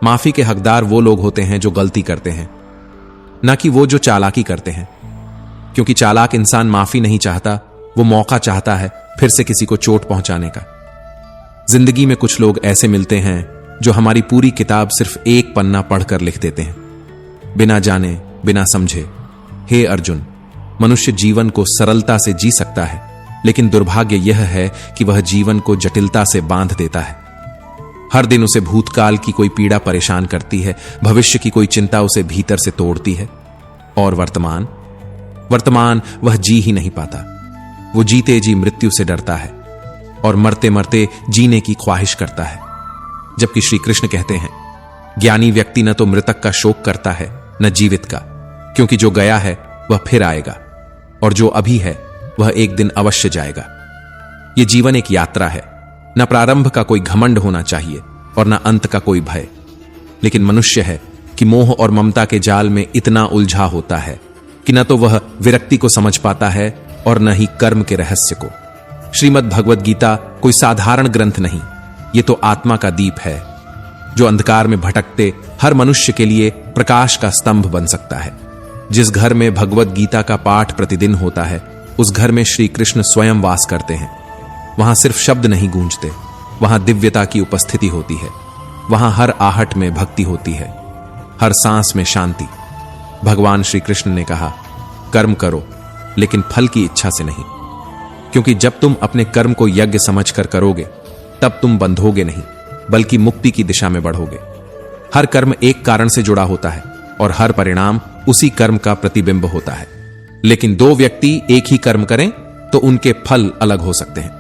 माफी के हकदार वो लोग होते हैं जो गलती करते हैं, ना कि वो जो चालाकी करते हैं, क्योंकि चालाक इंसान माफी नहीं चाहता, वो मौका चाहता है फिर से किसी को चोट पहुंचाने का। जिंदगी में कुछ लोग ऐसे मिलते हैं जो हमारी पूरी किताब सिर्फ एक पन्ना पढ़कर लिख देते हैं, बिना जाने बिना समझे। हे अर्जुन, मनुष्य जीवन को सरलता से जी सकता है, लेकिन दुर्भाग्य यह है कि वह जीवन को जटिलता से बांध देता है। हर दिन उसे भूतकाल की कोई पीड़ा परेशान करती है, भविष्य की कोई चिंता उसे भीतर से तोड़ती है, और वर्तमान वह जी ही नहीं पाता। वो जीते जी मृत्यु से डरता है और मरते मरते जीने की ख्वाहिश करता है। जबकि श्री कृष्ण कहते हैं, ज्ञानी व्यक्ति न तो मृतक का शोक करता है न जीवित का, क्योंकि जो गया है वह फिर आएगा, और जो अभी है वह एक दिन अवश्य जाएगा। यह जीवन एक यात्रा है, न प्रारंभ का कोई घमंड होना चाहिए और न अंत का कोई भय। लेकिन मनुष्य है कि मोह और ममता के जाल में इतना उलझा होता है कि न तो वह विरक्ति को समझ पाता है और न ही कर्म के रहस्य को। श्रीमद् भगवद गीता कोई साधारण ग्रंथ नहीं, ये तो आत्मा का दीप है, जो अंधकार में भटकते हर मनुष्य के लिए प्रकाश का स्तंभ बन सकता है। जिस घर में भगवद गीता का पाठ प्रतिदिन होता है, उस घर में श्री कृष्ण स्वयं वास करते हैं। वहां सिर्फ शब्द नहीं गूंजते, वहां दिव्यता की उपस्थिति होती है। वहां हर आहट में भक्ति होती है, हर सांस में शांति। भगवान श्री कृष्ण ने कहा, कर्म करो लेकिन फल की इच्छा से नहीं, क्योंकि जब तुम अपने कर्म को यज्ञ समझकर करोगे तब तुम बंधोगे नहीं, बल्कि मुक्ति की दिशा में बढ़ोगे। हर कर्म एक कारण से जुड़ा होता है और हर परिणाम उसी कर्म का प्रतिबिंब होता है। लेकिन दो व्यक्ति एक ही कर्म करें तो उनके फल अलग हो सकते हैं,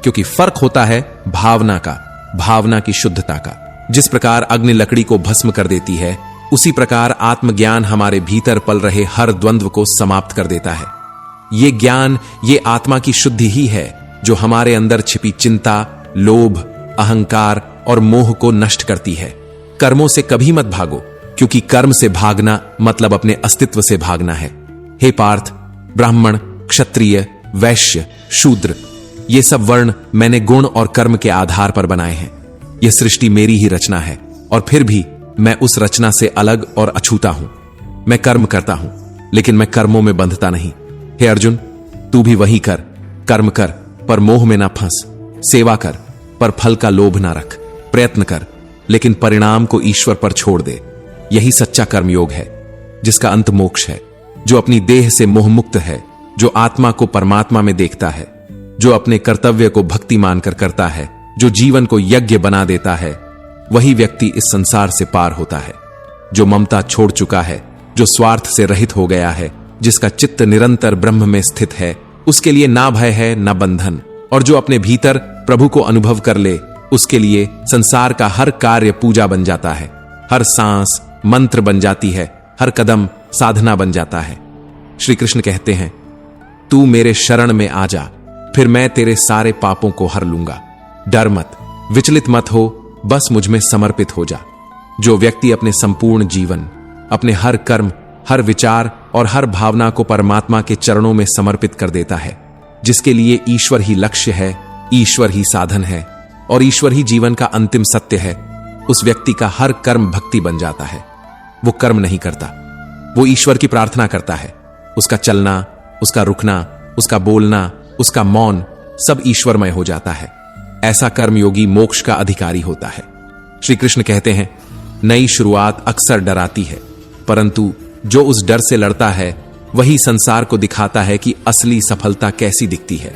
क्योंकि फर्क होता है भावना का, भावना की शुद्धता का। जिस प्रकार अग्नि लकड़ी को भस्म कर देती है, उसी प्रकार आत्मज्ञान हमारे भीतर पल रहे हर द्वंद्व को समाप्त कर देता है। ये ज्ञान, ये आत्मा की शुद्धि ही है जो हमारे अंदर छिपी चिंता, लोभ, अहंकार और मोह को नष्ट करती है। कर्मों से कभी मत भागो, क्योंकि कर्म से भागना मतलब अपने अस्तित्व से भागना है। हे पार्थ, ब्राह्मण, क्षत्रिय, वैश्य, शूद्र, ये सब वर्ण मैंने गुण और कर्म के आधार पर बनाए हैं। यह सृष्टि मेरी ही रचना है, और फिर भी मैं उस रचना से अलग और अछूता हूं। मैं कर्म करता हूं, लेकिन मैं कर्मों में बंधता नहीं। हे अर्जुन, तू भी वही कर, कर्म कर पर मोह में ना फंस, सेवा कर पर फल का लोभ ना रख, प्रयत्न कर लेकिन परिणाम को ईश्वर पर छोड़ दे। यही सच्चा कर्मयोग है, जिसका अंत मोक्ष है, जो अपनी देह से मोह मुक्त है, जो आत्मा को परमात्मा में देखता है, जो अपने कर्तव्य को भक्ति मानकर करता है, जो जीवन को यज्ञ बना देता है। वही व्यक्ति इस संसार से पार होता है, जो ममता छोड़ चुका है, जो स्वार्थ से रहित हो गया है, जिसका चित्त निरंतर ब्रह्म में स्थित है। उसके लिए ना भय है ना बंधन, और जो अपने भीतर प्रभु को अनुभव कर ले, उसके लिए संसार का हर कार्य पूजा बन जाता है, हर सांस मंत्र बन जाती है, हर कदम साधना बन जाता है। श्री कृष्ण कहते हैं, तू मेरे शरण में आ जा, फिर मैं तेरे सारे पापों को हर लूंगा। डर मत, विचलित मत हो, बस मुझ में समर्पित हो जा। जो व्यक्ति अपने संपूर्ण जीवन, अपने हर कर्म, हर विचार और हर भावना को परमात्मा के चरणों में समर्पित कर देता है, जिसके लिए ईश्वर ही लक्ष्य है, ईश्वर ही साधन है और ईश्वर ही जीवन का अंतिम सत्य है, उस व्यक्ति का हर कर्म भक्ति बन जाता है। वो कर्म नहीं करता, वो ईश्वर की प्रार्थना करता है। उसका चलना, उसका रुकना, उसका बोलना, उसका मौन सब ईश्वरमय हो जाता है। ऐसा कर्मयोगी मोक्ष का अधिकारी होता है। श्री कृष्ण कहते हैं, नई शुरुआत अक्सर डराती है, परंतु जो उस डर से लड़ता है वही संसार को दिखाता है कि असली सफलता कैसी दिखती है।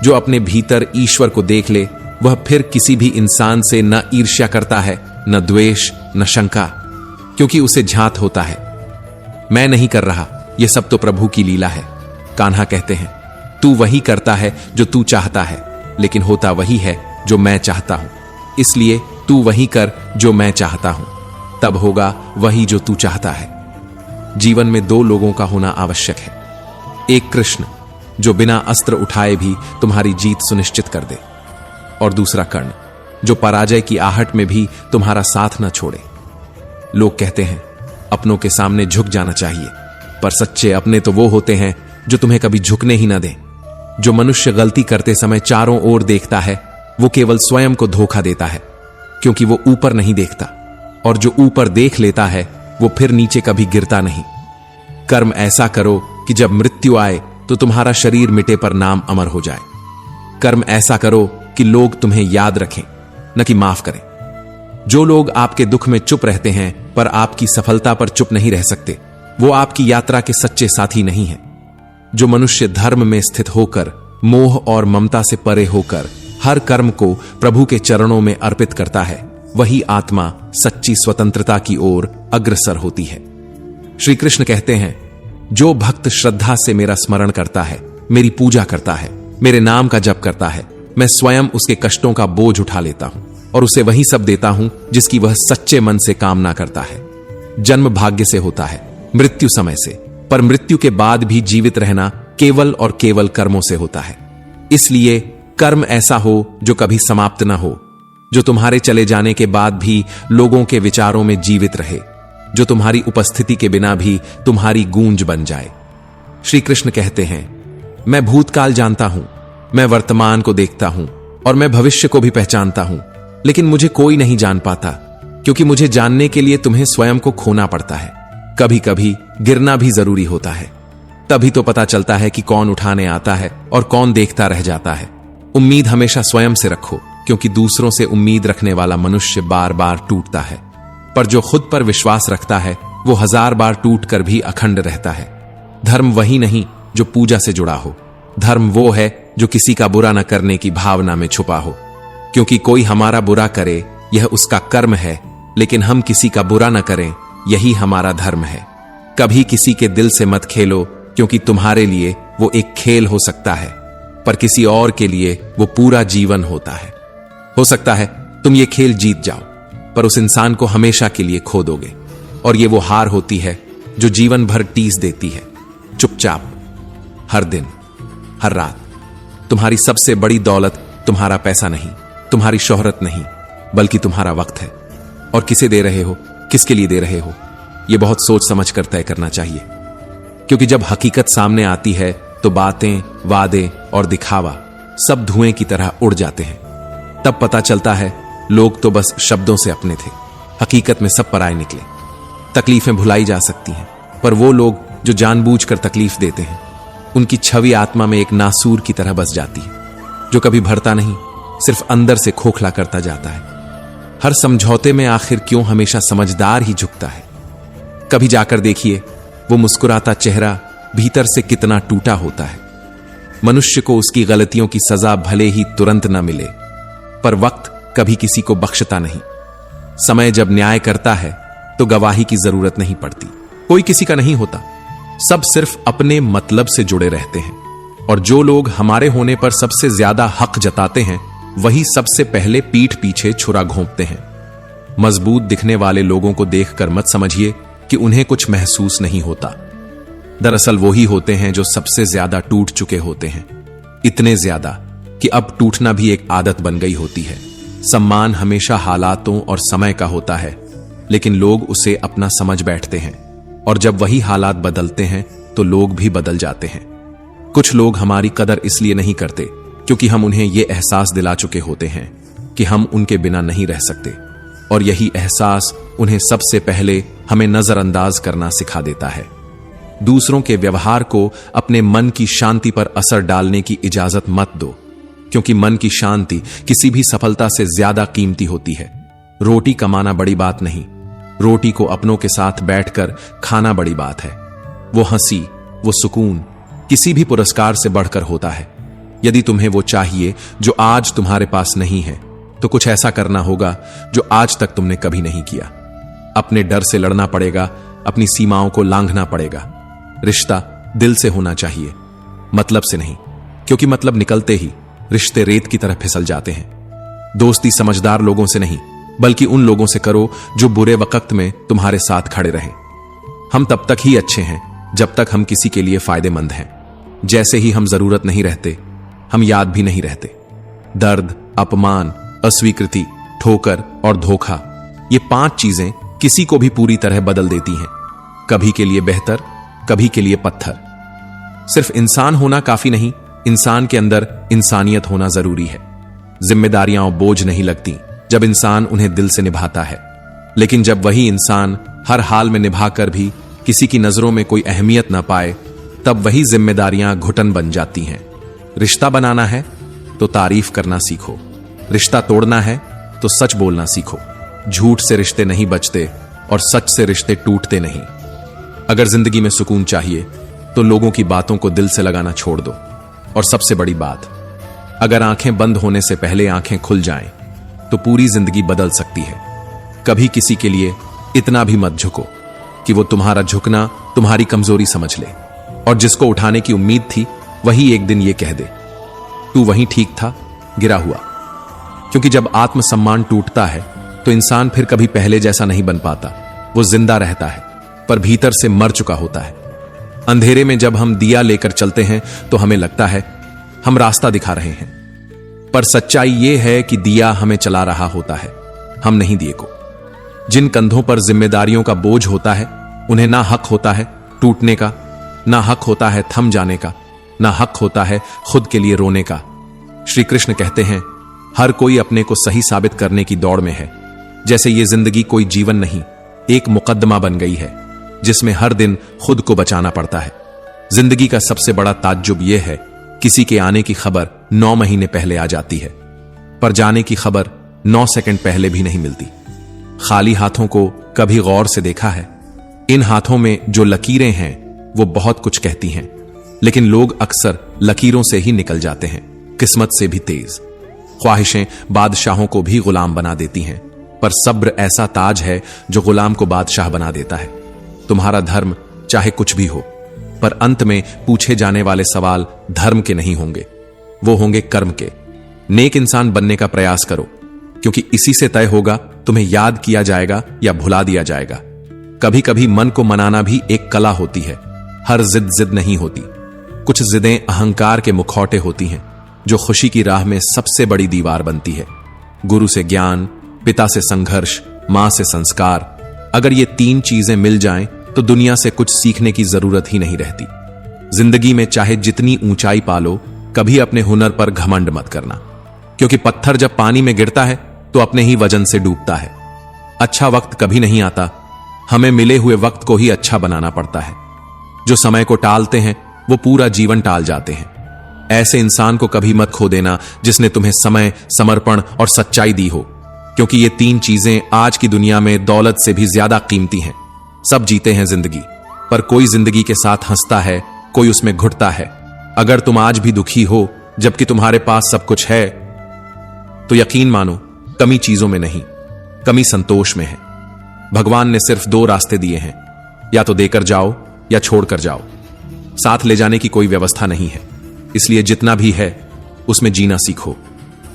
जो अपने भीतर ईश्वर को देख ले, वह फिर किसी भी इंसान से न ईर्ष्या करता है, न द्वेष, न शंका, क्योंकि उसे झांत होता है, मैं नहीं कर रहा, यह सब तो प्रभु की लीला है। कान्हा कहते हैं, तू वही करता है जो तू चाहता है, लेकिन होता वही है जो मैं चाहता हूं, इसलिए तू वही कर जो मैं चाहता हूं, तब होगा वही जो तू चाहता है। जीवन में दो लोगों का होना आवश्यक है, एक कृष्ण जो बिना अस्त्र उठाए भी तुम्हारी जीत सुनिश्चित कर दे, और दूसरा कर्ण जो पराजय की आहट में भी तुम्हारा साथ न छोड़े। लोग कहते हैं अपनों के सामने झुक जाना चाहिए, पर सच्चे अपने तो वो होते हैं जो तुम्हें कभी झुकने ही न दें। जो मनुष्य गलती करते समय चारों ओर देखता है, वो केवल स्वयं को धोखा देता है, क्योंकि वो ऊपर नहीं देखता, और जो ऊपर देख लेता है वो फिर नीचे कभी गिरता नहीं। कर्म ऐसा करो कि जब मृत्यु आए तो तुम्हारा शरीर मिटे पर नाम अमर हो जाए। कर्म ऐसा करो कि लोग तुम्हें याद रखें, न कि माफ करें। जो लोग आपके दुख में चुप रहते हैं पर आपकी सफलता पर चुप नहीं रह सकते, वो आपकी यात्रा के सच्चे साथी नहीं हैं। जो मनुष्य धर्म में स्थित होकर, मोह और ममता से परे होकर हर कर्म को प्रभु के चरणों में अर्पित करता है, वही आत्मा सच्ची स्वतंत्रता की ओर अग्रसर होती है। श्री कृष्ण कहते हैं, जो भक्त श्रद्धा से मेरा स्मरण करता है, मेरी पूजा करता है, मेरे नाम का जप करता है, मैं स्वयं उसके कष्टों का बोझ उठा लेता हूं और उसे वही सब देता हूं जिसकी वह सच्चे मन से कामना करता है। जन्म भाग्य से होता है, मृत्यु समय से, पर मृत्यु के बाद भी जीवित रहना केवल और केवल कर्मों से होता है। इसलिए कर्म ऐसा हो जो कभी समाप्त ना हो, जो तुम्हारे चले जाने के बाद भी लोगों के विचारों में जीवित रहे, जो तुम्हारी उपस्थिति के बिना भी तुम्हारी गूंज बन जाए। श्री कृष्ण कहते हैं, मैं भूतकाल जानता हूं, मैं वर्तमान को देखता हूं और मैं भविष्य को भी पहचानता हूं, लेकिन मुझे कोई नहीं जान पाता, क्योंकि मुझे जानने के लिए तुम्हें स्वयं को खोना पड़ता है। कभी कभी गिरना भी जरूरी होता है, तभी तो पता चलता है कि कौन उठाने आता है और कौन देखता रह जाता है। उम्मीद हमेशा स्वयं से रखो, क्योंकि दूसरों से उम्मीद रखने वाला मनुष्य बार बार टूटता है, पर जो खुद पर विश्वास रखता है वो 1000 बार टूटकर भी अखंड रहता है। धर्म वही नहीं जो पूजा से जुड़ा हो, धर्म वो है जो किसी का बुरा न करने की भावना में छुपा हो। क्योंकि कोई हमारा बुरा करे यह उसका कर्म है, लेकिन हम किसी का बुरा न करें यही हमारा धर्म है। कभी किसी के दिल से मत खेलो, क्योंकि तुम्हारे लिए वो एक खेल हो सकता है, पर किसी और के लिए वो पूरा जीवन होता है। हो सकता है तुम ये खेल जीत जाओ, पर उस इंसान को हमेशा के लिए खो दोगे, और ये वो हार होती है जो जीवन भर टीस देती है, चुपचाप, हर दिन, हर रात। तुम्हारी सबसे बड़ी दौलत तुम्हारा पैसा नहीं, तुम्हारी शोहरत नहीं, बल्कि तुम्हारा वक्त है। और किसे दे रहे हो, किसके लिए दे रहे हो, यह बहुत सोच समझ कर तय करना चाहिए। क्योंकि जब हकीकत सामने आती है तो बातें, वादे और दिखावा सब धुएं की तरह उड़ जाते हैं। तब पता चलता है लोग तो बस शब्दों से अपने थे, हकीकत में सब पराए निकले। तकलीफें भुलाई जा सकती हैं, पर वो लोग जो जानबूझकर तकलीफ देते हैं, उनकी छवि आत्मा में एक नासूर की तरह बस जाती है, जो कभी भरता नहीं, सिर्फ अंदर से खोखला करता जाता है। हर समझौते में आखिर क्यों हमेशा समझदार ही झुकता है। कभी जाकर देखिए वो मुस्कुराता चेहरा भीतर से कितना टूटा होता है। मनुष्य को उसकी गलतियों की सजा भले ही तुरंत न मिले, पर वक्त कभी किसी को बख्शता नहीं। समय जब न्याय करता है तो गवाही की जरूरत नहीं पड़ती, कोई किसी का नहीं होता, सब सिर्फ अपने मतलब से जुड़े रहते हैं। और जो लोग हमारे होने पर सबसे ज्यादा हक जताते हैं वही सबसे पहले पीठ पीछे छुरा घोंपते हैं। मजबूत दिखने वाले लोगों को देखकर मत समझिए कि उन्हें कुछ महसूस नहीं होता। दरअसल वो ही होते हैं जो सबसे ज्यादा टूट चुके होते हैं, इतने ज्यादा कि अब टूटना भी एक आदत बन गई होती है। सम्मान हमेशा हालातों और समय का होता है, लेकिन लोग उसे अपना समझ बैठते हैं, और जब वही हालात बदलते हैं तो लोग भी बदल जाते हैं। कुछ लोग हमारी कदर इसलिए नहीं करते क्योंकि हम उन्हें यह एहसास दिला चुके होते हैं कि हम उनके बिना नहीं रह सकते, और यही एहसास उन्हें सबसे पहले हमें नजरअंदाज करना सिखा देता है। दूसरों के व्यवहार को अपने मन की शांति पर असर डालने की इजाजत मत दो, क्योंकि मन की शांति किसी भी सफलता से ज्यादा कीमती होती है। रोटी कमाना बड़ी बात नहीं, रोटी को अपनों के साथ बैठकर खाना बड़ी बात है। वो हंसी, वो सुकून किसी भी पुरस्कार से बढ़कर होता है। यदि तुम्हें वो चाहिए जो आज तुम्हारे पास नहीं है, तो कुछ ऐसा करना होगा जो आज तक तुमने कभी नहीं किया। अपने डर से लड़ना पड़ेगा, अपनी सीमाओं को लांघना पड़ेगा। रिश्ता दिल से होना चाहिए, मतलब से नहीं, क्योंकि मतलब निकलते ही रिश्ते रेत की तरह फिसल जाते हैं। दोस्ती समझदार लोगों से नहीं, बल्कि उन लोगों से करो जो बुरे वक्त में तुम्हारे साथ खड़े रहें। हम तब तक ही अच्छे हैं जब तक हम किसी के लिए फायदेमंद हैं। जैसे ही हम जरूरत नहीं रहते, हम याद भी नहीं रहते। दर्द, अपमान, अस्वीकृति, ठोकर और धोखा, ये 5 चीजें किसी को भी पूरी तरह बदल देती हैं। कभी के लिए बेहतर, कभी के लिए पत्थर। सिर्फ इंसान होना काफी नहीं, इंसान के अंदर इंसानियत होना जरूरी है। जिम्मेदारियां और बोझ नहीं लगती जब इंसान उन्हें दिल से निभाता है, लेकिन जब वही इंसान हर हाल में निभाकर भी किसी की नजरों में कोई अहमियत ना पाए, तब वही जिम्मेदारियां घुटन बन जाती हैं। रिश्ता बनाना है तो तारीफ करना सीखो, रिश्ता तोड़ना है तो सच बोलना सीखो। झूठ से रिश्ते नहीं बचते और सच से रिश्ते टूटते नहीं। अगर जिंदगी में सुकून चाहिए तो लोगों की बातों को दिल से लगाना छोड़ दो। और सबसे बड़ी बात, अगर आंखें बंद होने से पहले आंखें खुल जाएं, तो पूरी जिंदगी बदल सकती है। कभी किसी के लिए इतना भी मत झुको कि वो तुम्हारा झुकना तुम्हारी कमजोरी समझ ले, और जिसको उठाने की उम्मीद थी वही एक दिन ये कह दे, तू वहीं ठीक था, गिरा हुआ। क्योंकि जब आत्मसम्मान टूटता है तो इंसान फिर कभी पहले जैसा नहीं बन पाता। वो जिंदा रहता है पर भीतर से मर चुका होता है। अंधेरे में जब हम दिया लेकर चलते हैं तो हमें लगता है हम रास्ता दिखा रहे हैं, पर सच्चाई यह है कि दिया हमें चला रहा होता है, हम नहीं दिए को। जिन कंधों पर जिम्मेदारियों का बोझ होता है, उन्हें ना हक होता है टूटने का, ना हक होता है थम जाने का, ना हक होता है खुद के लिए रोने का। श्री कृष्ण कहते हैं, हर कोई अपने को सही साबित करने की दौड़ में है। जैसे ये जिंदगी कोई जीवन नहीं, एक मुकद्दमा बन गई है जिसमें हर दिन खुद को बचाना पड़ता है। जिंदगी का सबसे बड़ा ताज्जुब यह है, किसी के आने की खबर 9 महीने पहले आ जाती है, पर जाने की खबर 9 सेकंड पहले भी नहीं मिलती। खाली हाथों को कभी गौर से देखा है? इन हाथों में जो लकीरें हैं वो बहुत कुछ कहती हैं, लेकिन लोग अक्सर लकीरों से ही निकल जाते हैं, किस्मत से भी तेज। ख्वाहिशें बादशाहों को भी गुलाम बना देती हैं, पर सब्र ऐसा ताज है जो गुलाम को बादशाह बना देता है। तुम्हारा धर्म चाहे कुछ भी हो, पर अंत में पूछे जाने वाले सवाल धर्म के नहीं होंगे, वो होंगे कर्म के। नेक इंसान बनने का प्रयास करो, क्योंकि इसी से तय होगा तुम्हें याद किया जाएगा या भुला दिया जाएगा। कभी कभी मन को मनाना भी एक कला होती है, हर जिद नहीं होती। कुछ जिदें अहंकार के मुखौटे होती हैं, जो खुशी की राह में सबसे बड़ी दीवार बनती है। गुरु से ज्ञान, पिता से संघर्ष, मां से संस्कार, अगर ये 3 चीजें मिल जाएं तो दुनिया से कुछ सीखने की जरूरत ही नहीं रहती। जिंदगी में चाहे जितनी ऊंचाई पालो, कभी अपने हुनर पर घमंड मत करना, क्योंकि पत्थर जब पानी में गिरता है तो अपने ही वजन से डूबता है। अच्छा वक्त कभी नहीं आता, हमें मिले हुए वक्त को ही अच्छा बनाना पड़ता है। जो समय को टालते हैं वो पूरा जीवन टाल जाते हैं। ऐसे इंसान को कभी मत खो देना जिसने तुम्हें समय, समर्पण और सच्चाई दी हो, क्योंकि ये 3 चीजें आज की दुनिया में दौलत से भी ज्यादा कीमती हैं। सब जीते हैं जिंदगी, पर कोई जिंदगी के साथ हंसता है, कोई उसमें घुटता है। अगर तुम आज भी दुखी हो जबकि तुम्हारे पास सब कुछ है, तो यकीन मानो कमी चीजों में नहीं, कमी संतोष में है। भगवान ने सिर्फ 2 रास्ते दिए हैं, या तो देकर जाओ या छोड़कर जाओ। साथ ले जाने की कोई व्यवस्था नहीं है, इसलिए जितना भी है उसमें जीना सीखो।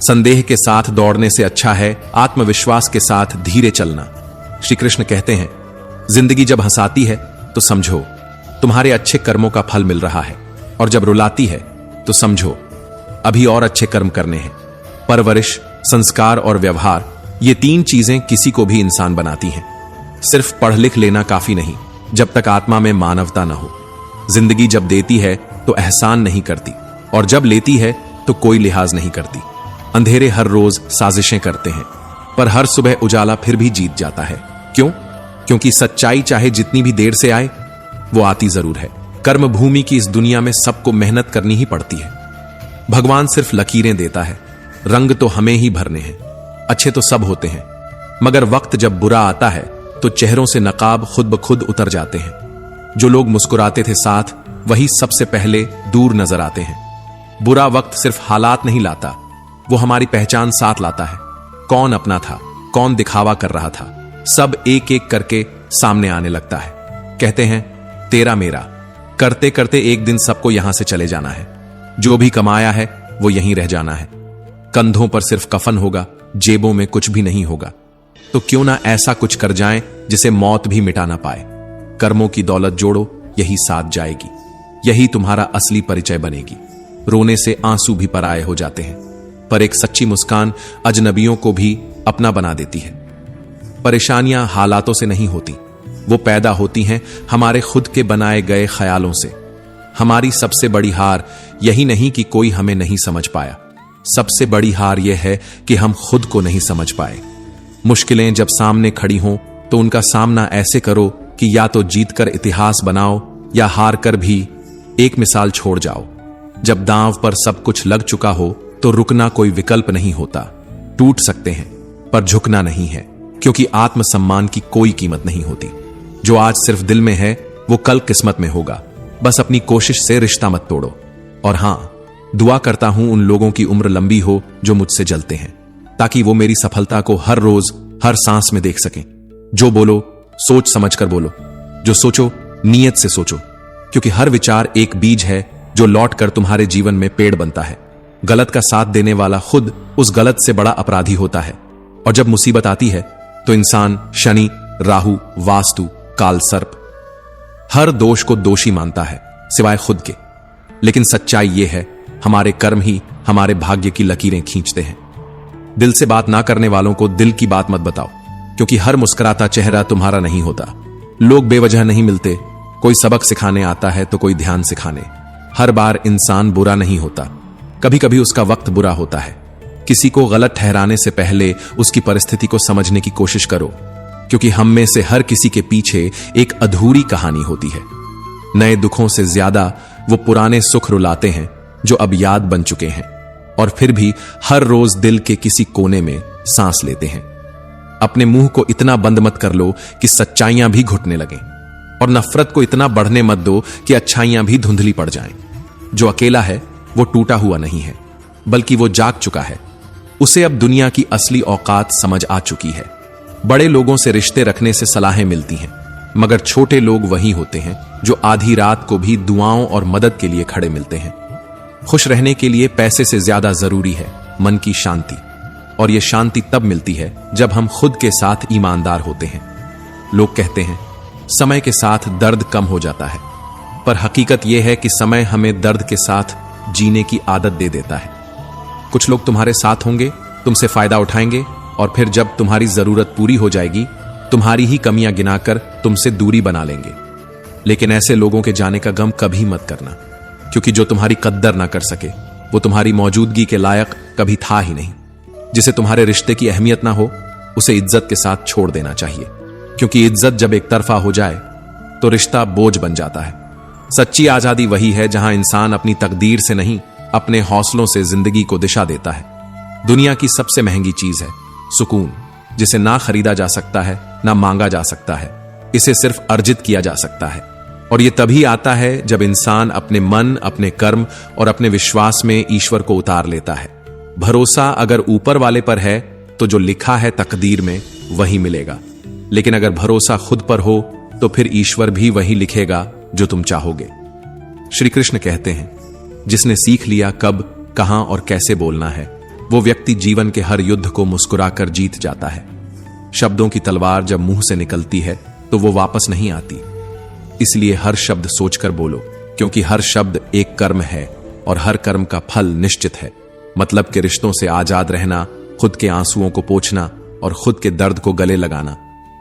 संदेह के साथ दौड़ने से अच्छा है आत्मविश्वास के साथ धीरे चलना। श्री कृष्ण कहते हैं, जिंदगी जब हंसाती है तो समझो तुम्हारे अच्छे कर्मों का फल मिल रहा है, और जब रुलाती है तो समझो अभी और अच्छे कर्म करने हैं। परवरिश, संस्कार और व्यवहार, ये 3 चीजें किसी को भी इंसान बनाती हैं। सिर्फ पढ़ लिख लेना काफी नहीं जब तक आत्मा में मानवता न हो। जिंदगी जब देती है तो एहसान नहीं करती, और जब लेती है तो कोई लिहाज नहीं करती। अंधेरे हर रोज साजिशें करते हैं, पर हर सुबह उजाला फिर भी जीत जाता है। क्यों? क्योंकि सच्चाई चाहे जितनी भी देर से आए, वो आती जरूर है। कर्म भूमि की इस दुनिया में सबको मेहनत करनी ही पड़ती है। भगवान सिर्फ लकीरें देता है, रंग तो हमें ही भरने हैं। अच्छे तो सब होते हैं, मगर वक्त जब बुरा आता है तो चेहरों से नकाब खुद ब खुद उतर जाते हैं। जो लोग मुस्कुराते थे साथ, वही सबसे पहले दूर नजर आते हैं। बुरा वक्त सिर्फ हालात नहीं लाता, वो हमारी पहचान साथ लाता है। कौन अपना था, कौन दिखावा कर रहा था, सब एक एक करके सामने आने लगता है। कहते हैं तेरा मेरा, करते करते एक दिन सबको यहां से चले जाना है। जो भी कमाया है वो यहीं रह जाना है। कंधों पर सिर्फ कफन होगा, जेबों में कुछ भी नहीं होगा। तो क्यों ना ऐसा कुछ कर जाएं जिसे मौत भी मिटा ना पाए। कर्मों की दौलत जोड़ो, यही साथ जाएगी, यही तुम्हारा असली परिचय बनेगी। रोने से आंसू भी पराये हो जाते हैं, पर एक सच्ची मुस्कान अजनबियों को भी अपना बना देती है। परेशानियां हालातों से नहीं होती, वो पैदा होती हैं हमारे खुद के बनाए गए ख्यालों से। हमारी सबसे बड़ी हार यही नहीं कि कोई हमें नहीं समझ पाया, सबसे बड़ी हार यह है कि हम खुद को नहीं समझ पाए। मुश्किलें जब सामने खड़ी हों तो उनका सामना ऐसे करो कि या तो जीतकर इतिहास बनाओ या हार कर भी एक मिसाल छोड़ जाओ। जब दांव पर सब कुछ लग चुका हो तो रुकना कोई विकल्प नहीं होता। टूट सकते हैं पर झुकना नहीं है, क्योंकि आत्मसम्मान की कोई कीमत नहीं होती। जो आज सिर्फ दिल में है वो कल किस्मत में होगा। बस अपनी कोशिश से रिश्ता मत तोड़ो। और हां, दुआ करता हूं उन लोगों की उम्र लंबी हो जो मुझसे जलते हैं, ताकि वो मेरी सफलता को हर रोज हर सांस में देख सकें। जो बोलो सोच समझकर बोलो, जो सोचो नीयत से सोचो, क्योंकि हर विचार एक बीज है जो लौटकर तुम्हारे जीवन में पेड़ बनता है। गलत का साथ देने वाला खुद उस गलत से बड़ा अपराधी होता है। और जब मुसीबत आती है तो इंसान शनि, राहु, वास्तु, काल सर्प, हर दोष को दोषी मानता है सिवाय खुद के। लेकिन सच्चाई यह है, हमारे कर्म ही हमारे भाग्य की लकीरें खींचते हैं। दिल से बात ना करने वालों को दिल की बात मत बताओ, क्योंकि हर मुस्कुराता चेहरा तुम्हारा नहीं होता। लोग बेवजह नहीं मिलते, कोई सबक सिखाने आता है तो कोई ध्यान सिखाने। हर बार इंसान बुरा नहीं होता, कभी कभी उसका वक्त बुरा होता है। किसी को गलत ठहराने से पहले उसकी परिस्थिति को समझने की कोशिश करो, क्योंकि हम में से हर किसी के पीछे एक अधूरी कहानी होती है। नए दुखों से ज्यादा वो पुराने सुख रुलाते हैं जो अब याद बन चुके हैं, और फिर भी हर रोज दिल के किसी कोने में सांस लेते हैं। अपने मुंह को इतना बंद मत कर लो कि सच्चाइयां भी घुटने लगें, और नफरत को इतना बढ़ने मत दो कि अच्छाइयां भी धुंधली पड़ जाएं। जो अकेला है वो टूटा हुआ नहीं है, बल्कि वो जाग चुका है। उसे अब दुनिया की असली औकात समझ आ चुकी है। बड़े लोगों से रिश्ते रखने से सलाहें मिलती हैं, मगर छोटे लोग वही होते हैं जो आधी रात को भी दुआओं और मदद के लिए खड़े मिलते हैं। खुश रहने के लिए पैसे से ज्यादा जरूरी है मन की शांति, और यह शांति तब मिलती है जब हम खुद के साथ ईमानदार होते हैं। लोग कहते हैं समय के साथ दर्द कम हो जाता है, पर हकीकत यह है कि समय हमें दर्द के साथ जीने की आदत दे देता है। कुछ लोग तुम्हारे साथ होंगे, तुमसे फायदा उठाएंगे, और फिर जब तुम्हारी जरूरत पूरी हो जाएगी तुम्हारी ही कमियां गिनाकर तुमसे दूरी बना लेंगे। लेकिन ऐसे लोगों के जाने का गम कभी मत करना, क्योंकि जो तुम्हारी कद्दर ना कर सके वो तुम्हारी मौजूदगी के लायक कभी था ही नहीं। जिसे तुम्हारे रिश्ते की अहमियत ना हो उसे इज्जत के साथ छोड़ देना चाहिए, क्योंकि इज्जत जब एक तरफा हो जाए तो रिश्ता बोझ बन जाता है। सच्ची आजादी वही है जहां इंसान अपनी तकदीर से नहीं, अपने हौसलों से जिंदगी को दिशा देता है। दुनिया की सबसे महंगी चीज है सुकून, जिसे ना खरीदा जा सकता है ना मांगा जा सकता है। इसे सिर्फ अर्जित किया जा सकता है, और यह तभी आता है जब इंसान अपने मन, अपने कर्म और अपने विश्वास में ईश्वर को उतार लेता है। भरोसा अगर ऊपर वाले पर है तो जो लिखा है तकदीर में वही मिलेगा, लेकिन अगर भरोसा खुद पर हो तो फिर ईश्वर भी वही लिखेगा जो तुम चाहोगे। श्री कृष्ण कहते हैं, जिसने सीख लिया कब, कहां और कैसे बोलना है, वो व्यक्ति जीवन के हर युद्ध को मुस्कुराकर जीत जाता है। शब्दों की तलवार जब मुंह से निकलती है तो वो वापस नहीं आती। इसलिए हर शब्द सोचकर बोलो, क्योंकि हर शब्द एक कर्म है और हर कर्म का फल निश्चित है। मतलब के रिश्तों से आजाद रहना, खुद के आंसुओं को पोंछना और खुद के दर्द को गले लगाना,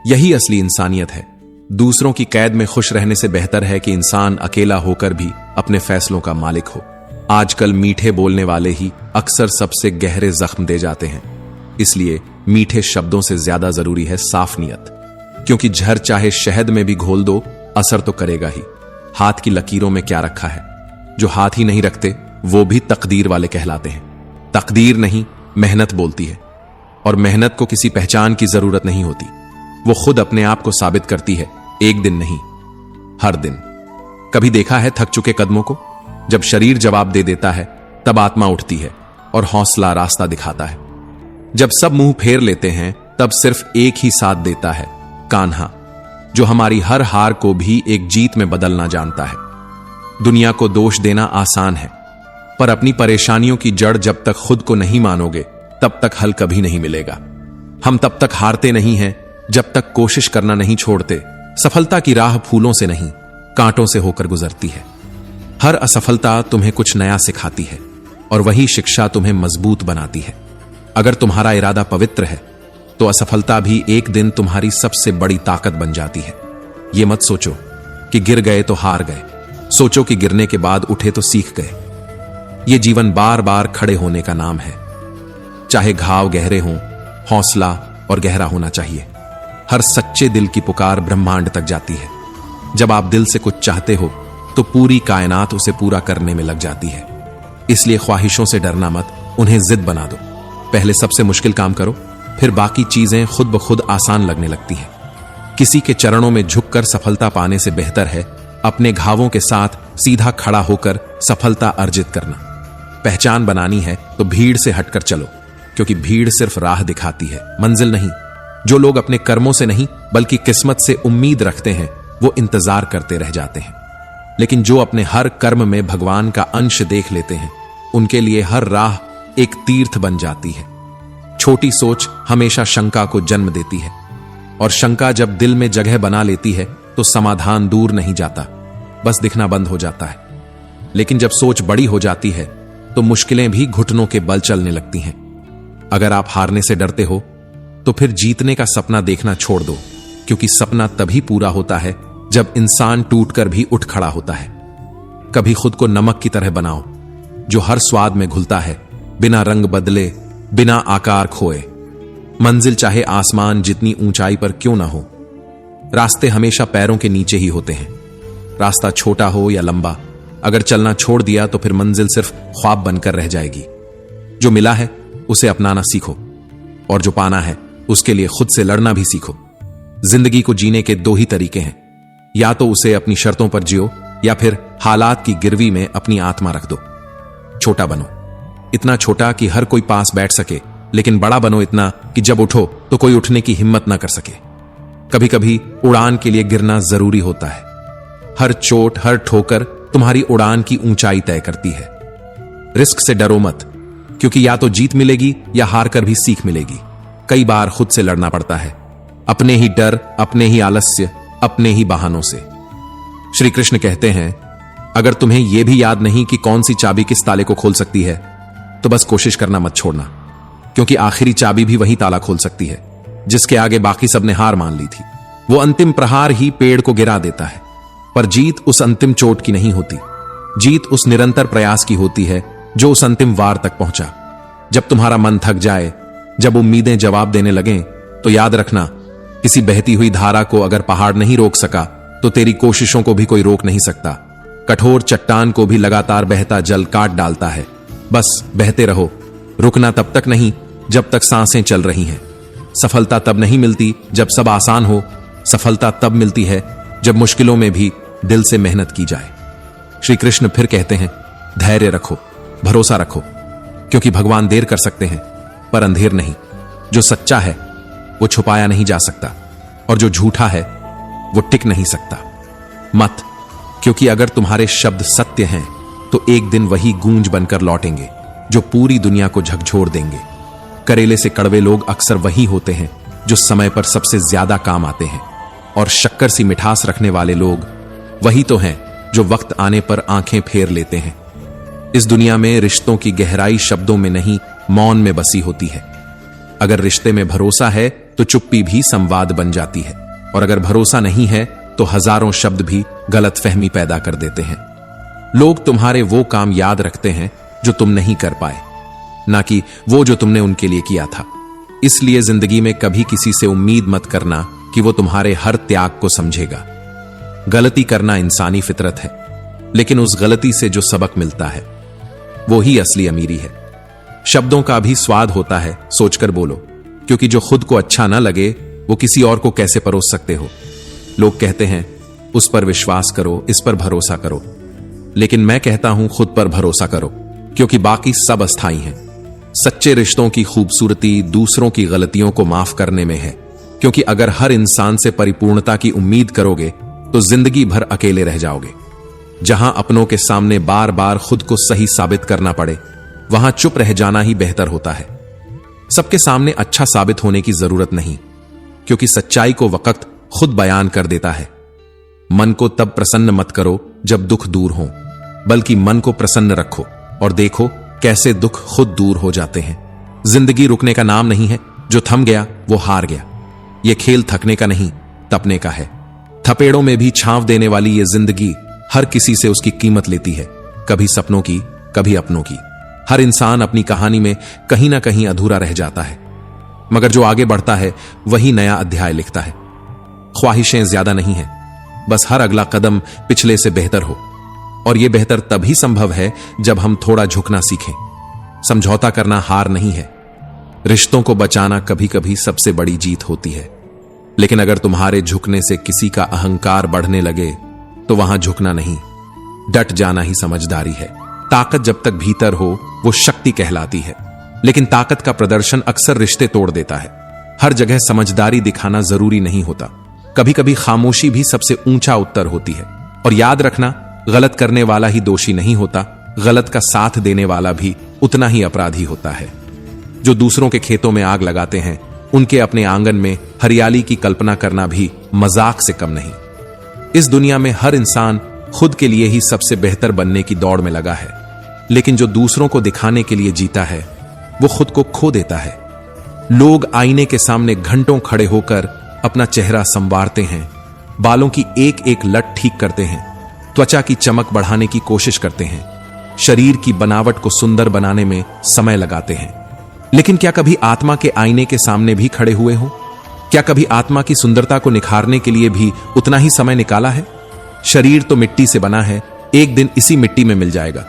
यही असली इंसानियत है। दूसरों की कैद में खुश रहने से बेहतर है कि इंसान अकेला होकर भी अपने फैसलों का मालिक हो। आजकल मीठे बोलने वाले ही अक्सर सबसे गहरे जख्म दे जाते हैं। इसलिए मीठे शब्दों से ज्यादा जरूरी है साफ नियत, क्योंकि जहर चाहे शहद में भी घोल दो, असर तो करेगा ही। हाथ की लकीरों में क्या रखा है? जो हाथ ही नहीं रखते वो भी तकदीर वाले कहलाते हैं। तकदीर नहीं, मेहनत बोलती है, और मेहनत को किसी पहचान की जरूरत नहीं होती। वो खुद अपने आप को साबित करती है, एक दिन नहीं, हर दिन। कभी देखा है थक चुके कदमों को? जब शरीर जवाब दे देता है तब आत्मा उठती है और हौसला रास्ता दिखाता है। जब सब मुंह फेर लेते हैं तब सिर्फ एक ही साथ देता है, कान्हा, जो हमारी हर हार को भी एक जीत में बदलना जानता है। दुनिया को दोष देना आसान है, पर अपनी परेशानियों की जड़ जब तक खुद को नहीं मानोगे तब तक हल कभी नहीं मिलेगा। हम तब तक हारते नहीं हैं जब तक कोशिश करना नहीं छोड़ते। सफलता की राह फूलों से नहीं, कांटों से होकर गुजरती है। हर असफलता तुम्हें कुछ नया सिखाती है और वही शिक्षा तुम्हें मजबूत बनाती है। अगर तुम्हारा इरादा पवित्र है तो असफलता भी एक दिन तुम्हारी सबसे बड़ी ताकत बन जाती है। ये मत सोचो कि गिर गए तो हार गए, सोचो कि गिरने के बाद उठे तो सीख गए। ये जीवन बार बार खड़े होने का नाम है। चाहे घाव गहरे हों, हौसला और गहरा होना चाहिए। हर सच्चे दिल की पुकार ब्रह्मांड तक जाती है। जब आप दिल से कुछ चाहते हो तो पूरी कायनात उसे पूरा करने में लग जाती है। इसलिए ख्वाहिशों से डरना मत, उन्हें जिद बना दो। पहले सबसे मुश्किल काम करो, फिर बाकी चीजें खुद ब खुद आसान लगने लगती हैं। किसी के चरणों में झुककर सफलता पाने से बेहतर है अपने घावों के साथ सीधा खड़ा होकर सफलता अर्जित करना। पहचान बनानी है तो भीड़ से हटकर चलो, क्योंकि भीड़ सिर्फ राह दिखाती है, मंजिल नहीं। जो लोग अपने कर्मों से नहीं बल्कि किस्मत से उम्मीद रखते हैं वो इंतजार करते रह जाते हैं। लेकिन जो अपने हर कर्म में भगवान का अंश देख लेते हैं उनके लिए हर राह एक तीर्थ बन जाती है। छोटी सोच हमेशा शंका को जन्म देती है, और शंका जब दिल में जगह बना लेती है तो समाधान दूर नहीं जाता, बस दिखना बंद हो जाता है। लेकिन जब सोच बड़ी हो जाती है तो मुश्किलें भी घुटनों के बल चलने लगती हैं। अगर आप हारने से डरते हो तो फिर जीतने का सपना देखना छोड़ दो, क्योंकि सपना तभी पूरा होता है जब इंसान टूटकर भी उठ खड़ा होता है। कभी खुद को नमक की तरह बनाओ, जो हर स्वाद में घुलता है, बिना रंग बदले, बिना आकार खोए। मंजिल चाहे आसमान जितनी ऊंचाई पर क्यों ना हो, रास्ते हमेशा पैरों के नीचे ही होते हैं। रास्ता छोटा हो या लंबा, अगर चलना छोड़ दिया तो फिर मंजिल सिर्फ ख्वाब बनकर रह जाएगी। जो मिला है उसे अपनाना सीखो, और जो पाना है उसके लिए खुद से लड़ना भी सीखो। जिंदगी को जीने के दो ही तरीके हैं, या तो उसे अपनी शर्तों पर जियो या फिर हालात की गिरवी में अपनी आत्मा रख दो। छोटा बनो, इतना छोटा कि हर कोई पास बैठ सके, लेकिन बड़ा बनो इतना कि जब उठो तो कोई उठने की हिम्मत ना कर सके। कभी कभी उड़ान के लिए गिरना जरूरी होता है। हर चोट, हर ठोकर तुम्हारी उड़ान की ऊंचाई तय करती है। रिस्क से डरो मत, क्योंकि या तो जीत मिलेगी या हार कर भी सीख मिलेगी। कई बार खुद से लड़ना पड़ता है, अपने ही डर, अपने ही आलस्य, अपने ही बहानों से। श्री कृष्ण कहते हैं, अगर तुम्हें यह भी याद नहीं कि कौन सी चाबी किस ताले को खोल सकती है तो बस कोशिश करना मत छोड़ना, क्योंकि आखिरी चाबी भी वही ताला खोल सकती है जिसके आगे बाकी सबने हार मान ली थी। वो अंतिम प्रहार ही पेड़ को गिरा देता है, पर जीत उस अंतिम चोट की नहीं होती। जीत उस निरंतर प्रयास की होती है जो उस अंतिम वार तक पहुंचा। जब तुम्हारा मन थक जाए, जब उम्मीदें जवाब देने लगें, तो याद रखना, किसी बहती हुई धारा को अगर पहाड़ नहीं रोक सका तो तेरी कोशिशों को भी कोई रोक नहीं सकता। कठोर चट्टान को भी लगातार बहता जल काट डालता है। बस बहते रहो, रुकना तब तक नहीं जब तक सांसें चल रही हैं। सफलता तब नहीं मिलती जब सब आसान हो, सफलता तब मिलती है जब मुश्किलों में भी दिल से मेहनत की जाए। श्री कृष्ण फिर कहते हैं, धैर्य रखो, भरोसा रखो, क्योंकि भगवान देर कर सकते हैं पर अंधेर नहीं। जो सच्चा है वो छुपाया नहीं जा सकता, और जो झूठा है वो टिक नहीं सकता। मत, क्योंकि अगर तुम्हारे शब्द सत्य हैं तो एक दिन वही गूंज बनकर लौटेंगे। जो पूरी दुनिया को झकझोर देंगे। करेले से कड़वे लोग अक्सर वही होते हैं जो समय पर सबसे ज्यादा काम आते हैं, और शक्कर सी मिठास रखने वाले लोग वही तो हैं जो वक्त आने पर आंखें फेर लेते हैं। इस दुनिया में रिश्तों की गहराई शब्दों में नहीं, मौन में बसी होती है। अगर रिश्ते में भरोसा है तो चुप्पी भी संवाद बन जाती है, और अगर भरोसा नहीं है तो हजारों शब्द भी गलतफहमी पैदा कर देते हैं। लोग तुम्हारे वो काम याद रखते हैं जो तुम नहीं कर पाए, ना कि वो जो तुमने उनके लिए किया था। इसलिए जिंदगी में कभी किसी से उम्मीद मत करना कि वो तुम्हारे हर त्याग को समझेगा। गलती करना इंसानी फितरत है, लेकिन उस गलती से जो सबक मिलता है वो ही असली अमीरी है। शब्दों का भी स्वाद होता है, सोचकर बोलो, क्योंकि जो खुद को अच्छा ना लगे वो किसी और को कैसे परोस सकते हो। लोग कहते हैं उस पर विश्वास करो, इस पर भरोसा करो, लेकिन मैं कहता हूं खुद पर भरोसा करो, क्योंकि बाकी सब अस्थाई हैं। सच्चे रिश्तों की खूबसूरती दूसरों की गलतियों को माफ करने में है, क्योंकि अगर हर इंसान से परिपूर्णता की उम्मीद करोगे तो जिंदगी भर अकेले रह जाओगे। जहां अपनों के सामने बार बार खुद को सही साबित करना पड़े, वहां चुप रह जाना ही बेहतर होता है। सबके सामने अच्छा साबित होने की जरूरत नहीं, क्योंकि सच्चाई को वक्त खुद बयान कर देता है। मन को तब प्रसन्न मत करो जब दुख दूर हो, बल्कि मन को प्रसन्न रखो और देखो कैसे दुख खुद दूर हो जाते हैं। जिंदगी रुकने का नाम नहीं है, जो थम गया वो हार गया। ये खेल थकने का नहीं, तपने का है। थपेड़ों में भी छांव देने वाली ये जिंदगी हर किसी से उसकी कीमत लेती है, कभी सपनों की, कभी अपनों की। हर इंसान अपनी कहानी में कहीं ना कहीं अधूरा रह जाता है, मगर जो आगे बढ़ता है वही नया अध्याय लिखता है। ख्वाहिशें ज्यादा नहीं है, बस हर अगला कदम पिछले से बेहतर हो, और यह बेहतर तभी संभव है जब हम थोड़ा झुकना सीखें। समझौता करना हार नहीं है, रिश्तों को बचाना कभी कभी सबसे बड़ी जीत होती है। लेकिन अगर तुम्हारे झुकने से किसी का अहंकार बढ़ने लगे तो वहां झुकना नहीं, डट जाना ही समझदारी है। ताकत जब तक भीतर हो वो शक्ति कहलाती है, लेकिन ताकत का प्रदर्शन अक्सर रिश्ते तोड़ देता है। हर जगह समझदारी दिखाना जरूरी नहीं होता, कभी कभी खामोशी भी सबसे ऊंचा उत्तर होती है। और याद रखना, गलत करने वाला ही दोषी नहीं होता, गलत का साथ देने वाला भी उतना ही अपराधी होता है। जो दूसरों के खेतों में आग लगाते हैं, उनके अपने आंगन में हरियाली की कल्पना करना भी मजाक से कम नहीं। इस दुनिया में हर इंसान खुद के लिए ही सबसे बेहतर बनने की दौड़ में लगा है, लेकिन जो दूसरों को दिखाने के लिए जीता है वो खुद को खो देता है। लोग आईने के सामने घंटों खड़े होकर अपना चेहरा संवारते हैं, बालों की एक एक लट ठीक करते हैं, त्वचा की चमक बढ़ाने की कोशिश करते हैं, शरीर की बनावट को सुंदर बनाने में समय लगाते हैं। लेकिन क्या कभी आत्मा के आईने के सामने भी खड़े हुए हो? क्या कभी आत्मा की सुंदरता को निखारने के लिए भी उतना ही समय निकाला है? शरीर तो मिट्टी से बना है, एक दिन इसी मिट्टी में मिल जाएगा,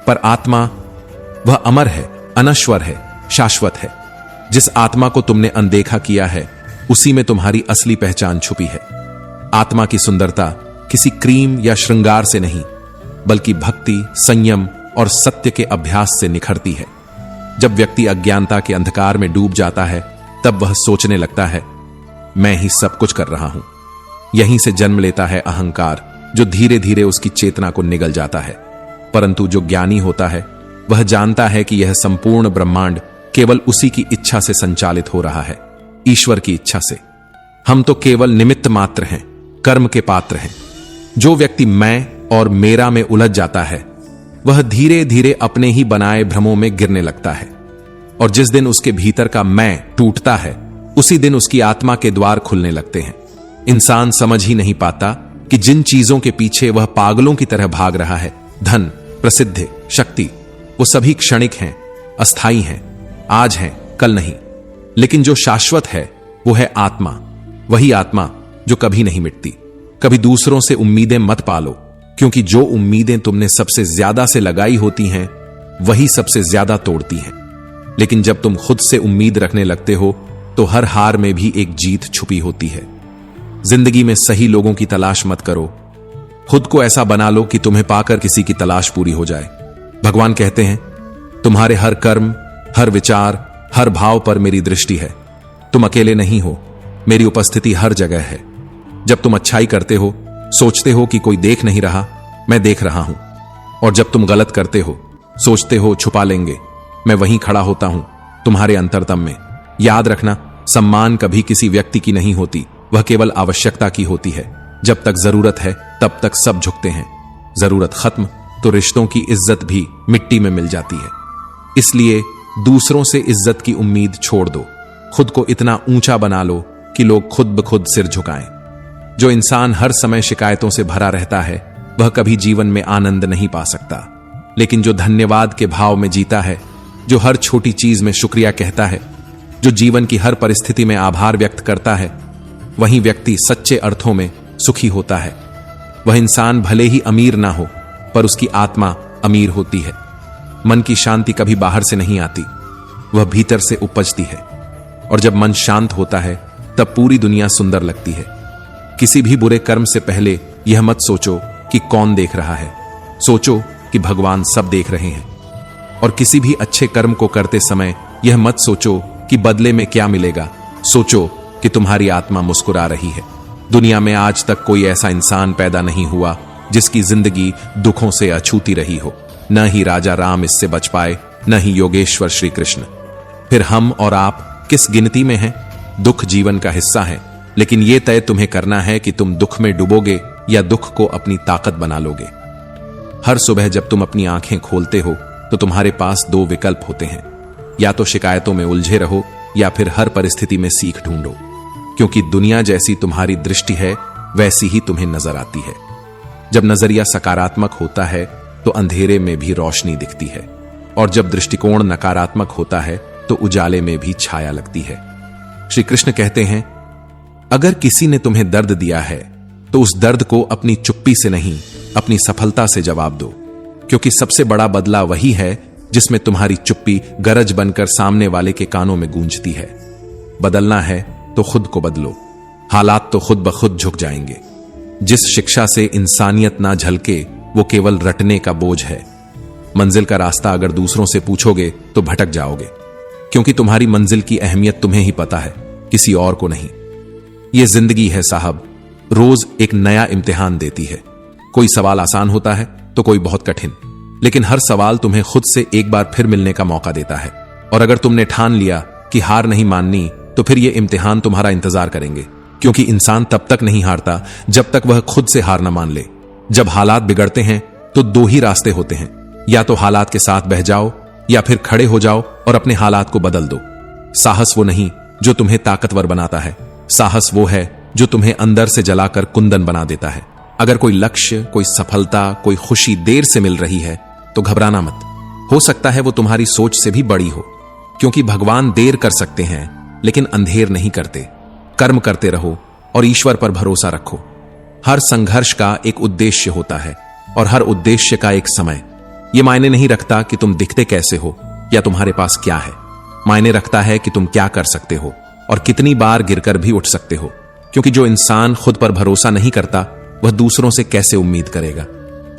पर आत्मा वह अमर है, अनश्वर है, शाश्वत है। जिस आत्मा को तुमने अनदेखा किया है उसी में तुम्हारी असली पहचान छुपी है। आत्मा की सुंदरता किसी क्रीम या श्रृंगार से नहीं, बल्कि भक्ति, संयम और सत्य के अभ्यास से निखरती है। जब व्यक्ति अज्ञानता के अंधकार में डूब जाता है, तब वह सोचने लगता है मैं ही सब कुछ कर रहा हूं। यहीं से जन्म लेता है अहंकार, जो धीरे धीरे उसकी चेतना को निगल जाता है। परंतु जो ज्ञानी होता है वह जानता है कि यह संपूर्ण ब्रह्मांड केवल उसी की इच्छा से संचालित हो रहा है, ईश्वर की इच्छा से। हम तो केवल निमित्त मात्र हैं, कर्म के पात्र हैं। जो व्यक्ति मैं और मेरा में उलझ जाता है वह धीरे धीरे अपने ही बनाए भ्रमों में गिरने लगता है, और जिस दिन उसके भीतर का मैं टूटता है उसी दिन उसकी आत्मा के द्वार खुलने लगते हैं। इंसान समझ ही नहीं पाता कि जिन चीजों के पीछे वह पागलों की तरह भाग रहा है, धन, प्रसिद्धि, शक्ति, वो सभी क्षणिक हैं, अस्थाई हैं, आज हैं, कल नहीं। लेकिन जो शाश्वत है वो है आत्मा, वही आत्मा जो कभी नहीं मिटती। कभी दूसरों से उम्मीदें मत पालो, क्योंकि जो उम्मीदें तुमने सबसे ज्यादा से लगाई होती हैं वही सबसे ज्यादा तोड़ती हैं। लेकिन जब तुम खुद से उम्मीद रखने लगते हो तो हर हार में भी एक जीत छुपी होती है। जिंदगी में सही लोगों की तलाश मत करो, खुद को ऐसा बना लो कि तुम्हें पाकर किसी की तलाश पूरी हो जाए। भगवान कहते हैं तुम्हारे हर कर्म, हर विचार, हर भाव पर मेरी दृष्टि है। तुम अकेले नहीं हो, मेरी उपस्थिति हर जगह है। जब तुम अच्छाई करते हो सोचते हो कि कोई देख नहीं रहा, मैं देख रहा हूं। और जब तुम गलत करते हो सोचते हो छुपा लेंगे, मैं वहीं खड़ा होता हूं, तुम्हारे अंतरतम में। याद रखना, सम्मान कभी किसी व्यक्ति की नहीं होती, वह केवल आवश्यकता की होती है। जब तक जरूरत है तब तक सब झुकते हैं, जरूरत खत्म तो रिश्तों की इज्जत भी मिट्टी में मिल जाती है। इसलिए दूसरों से इज्जत की उम्मीद छोड़ दो, खुद को इतना ऊंचा बना लो कि लोग खुद ब खुद सिर झुकाएं। जो इंसान हर समय शिकायतों से भरा रहता है वह कभी जीवन में आनंद नहीं पा सकता, लेकिन जो धन्यवाद के भाव में जीता है, जो हर छोटी चीज में शुक्रिया कहता है, जो जीवन की हर परिस्थिति में आभार व्यक्त करता है, वही व्यक्ति सच्चे अर्थों में सुखी होता है। वह इंसान भले ही अमीर ना हो पर उसकी आत्मा अमीर होती है। मन की शांति कभी बाहर से नहीं आती, वह भीतर से उपजती है। और जब मन शांत होता है तब पूरी दुनिया सुंदर लगती है। किसी भी बुरे कर्म से पहले यह मत सोचो कि कौन देख रहा है, सोचो कि भगवान सब देख रहे हैं। और किसी भी अच्छे कर्म को करते समय यह मत सोचो कि बदले में क्या मिलेगा, सोचो कि तुम्हारी आत्मा मुस्कुरा रही है। दुनिया में आज तक कोई ऐसा इंसान पैदा नहीं हुआ जिसकी जिंदगी दुखों से अछूती रही हो। न ही राजा राम इससे बच पाए, न ही योगेश्वर श्री कृष्ण। फिर हम और आप किस गिनती में हैं? दुख जीवन का हिस्सा है, लेकिन यह तय तुम्हें करना है कि तुम दुख में डूबोगे या दुख को अपनी ताकत बना लोगे। हर सुबह जब तुम अपनी आंखें खोलते हो तो तुम्हारे पास दो विकल्प होते हैं, या तो शिकायतों में उलझे रहो या फिर हर परिस्थिति में सीख ढूंढो, क्योंकि दुनिया जैसी तुम्हारी दृष्टि है वैसी ही तुम्हें नजर आती है। जब नजरिया सकारात्मक होता है तो अंधेरे में भी रोशनी दिखती है, और जब दृष्टिकोण नकारात्मक होता है तो उजाले में भी छाया लगती है। श्री कृष्ण कहते हैं, अगर किसी ने तुम्हें दर्द दिया है तो उस दर्द को अपनी चुप्पी से नहीं, अपनी सफलता से जवाब दो, क्योंकि सबसे बड़ा बदला वही है जिसमें तुम्हारी चुप्पी गरज बनकर सामने वाले के कानों में गूंजती है। बदलना है तो खुद को बदलो, हालात तो खुद ब खुद झुक जाएंगे। जिस शिक्षा से इंसानियत ना झलके वो केवल रटने का बोझ है। मंजिल का रास्ता अगर दूसरों से पूछोगे तो भटक जाओगे, क्योंकि तुम्हारी मंजिल की अहमियत तुम्हें ही पता है, किसी और को नहीं। यह जिंदगी है साहब, रोज एक नया इम्तिहान देती है। कोई सवाल आसान होता है तो कोई बहुत कठिन, लेकिन हर सवाल तुम्हें खुद से एक बार फिर मिलने का मौका देता है। और अगर तुमने ठान लिया कि हार नहीं माननी, तो फिर यह इम्तिहान तुम्हारा इंतजार करेंगे, क्योंकि इंसान तब तक नहीं हारता जब तक वह खुद से हार न मान ले। जब हालात बिगड़ते हैं तो दो ही रास्ते होते हैं, या तो हालात के साथ बह जाओ या फिर खड़े हो जाओ और अपने हालात को बदल दो। साहस वो नहीं जो तुम्हें ताकतवर बनाता है, साहस वो है जो तुम्हें अंदर से जलाकर कुंदन बना देता है। अगर कोई लक्ष्य, कोई सफलता, कोई खुशी देर से मिल रही है तो घबराना मत। हो सकता है वो तुम्हारी सोच से भी बड़ी हो, क्योंकि भगवान देर कर सकते हैं लेकिन अंधेर नहीं करते। कर्म करते रहो और ईश्वर पर भरोसा रखो। हर संघर्ष का एक उद्देश्य होता है और हर उद्देश्य का एक समय। यह मायने नहीं रखता कि तुम दिखते कैसे हो या तुम्हारे पास क्या है, मायने रखता है कि तुम क्या कर सकते हो और कितनी बार गिरकर भी उठ सकते हो। क्योंकि जो इंसान खुद पर भरोसा नहीं करता वह दूसरों से कैसे उम्मीद करेगा।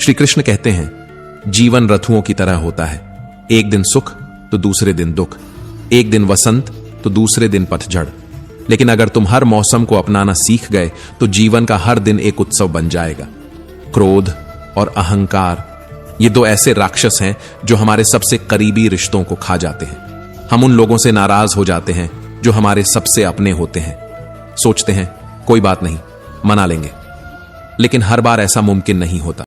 श्री कृष्ण कहते हैं, जीवन रथुओं की तरह होता है, एक दिन सुख तो दूसरे दिन दुख, एक दिन वसंत तो दूसरे दिन पतझड़। लेकिन अगर तुम हर मौसम को अपनाना सीख गए तो जीवन का हर दिन एक उत्सव बन जाएगा। क्रोध और अहंकार, ये दो ऐसे राक्षस हैं जो हमारे सबसे करीबी रिश्तों को खा जाते हैं। हम उन लोगों से नाराज हो जाते हैं जो हमारे सबसे अपने होते हैं। सोचते हैं कोई बात नहीं, मना लेंगे, लेकिन हर बार ऐसा मुमकिन नहीं होता।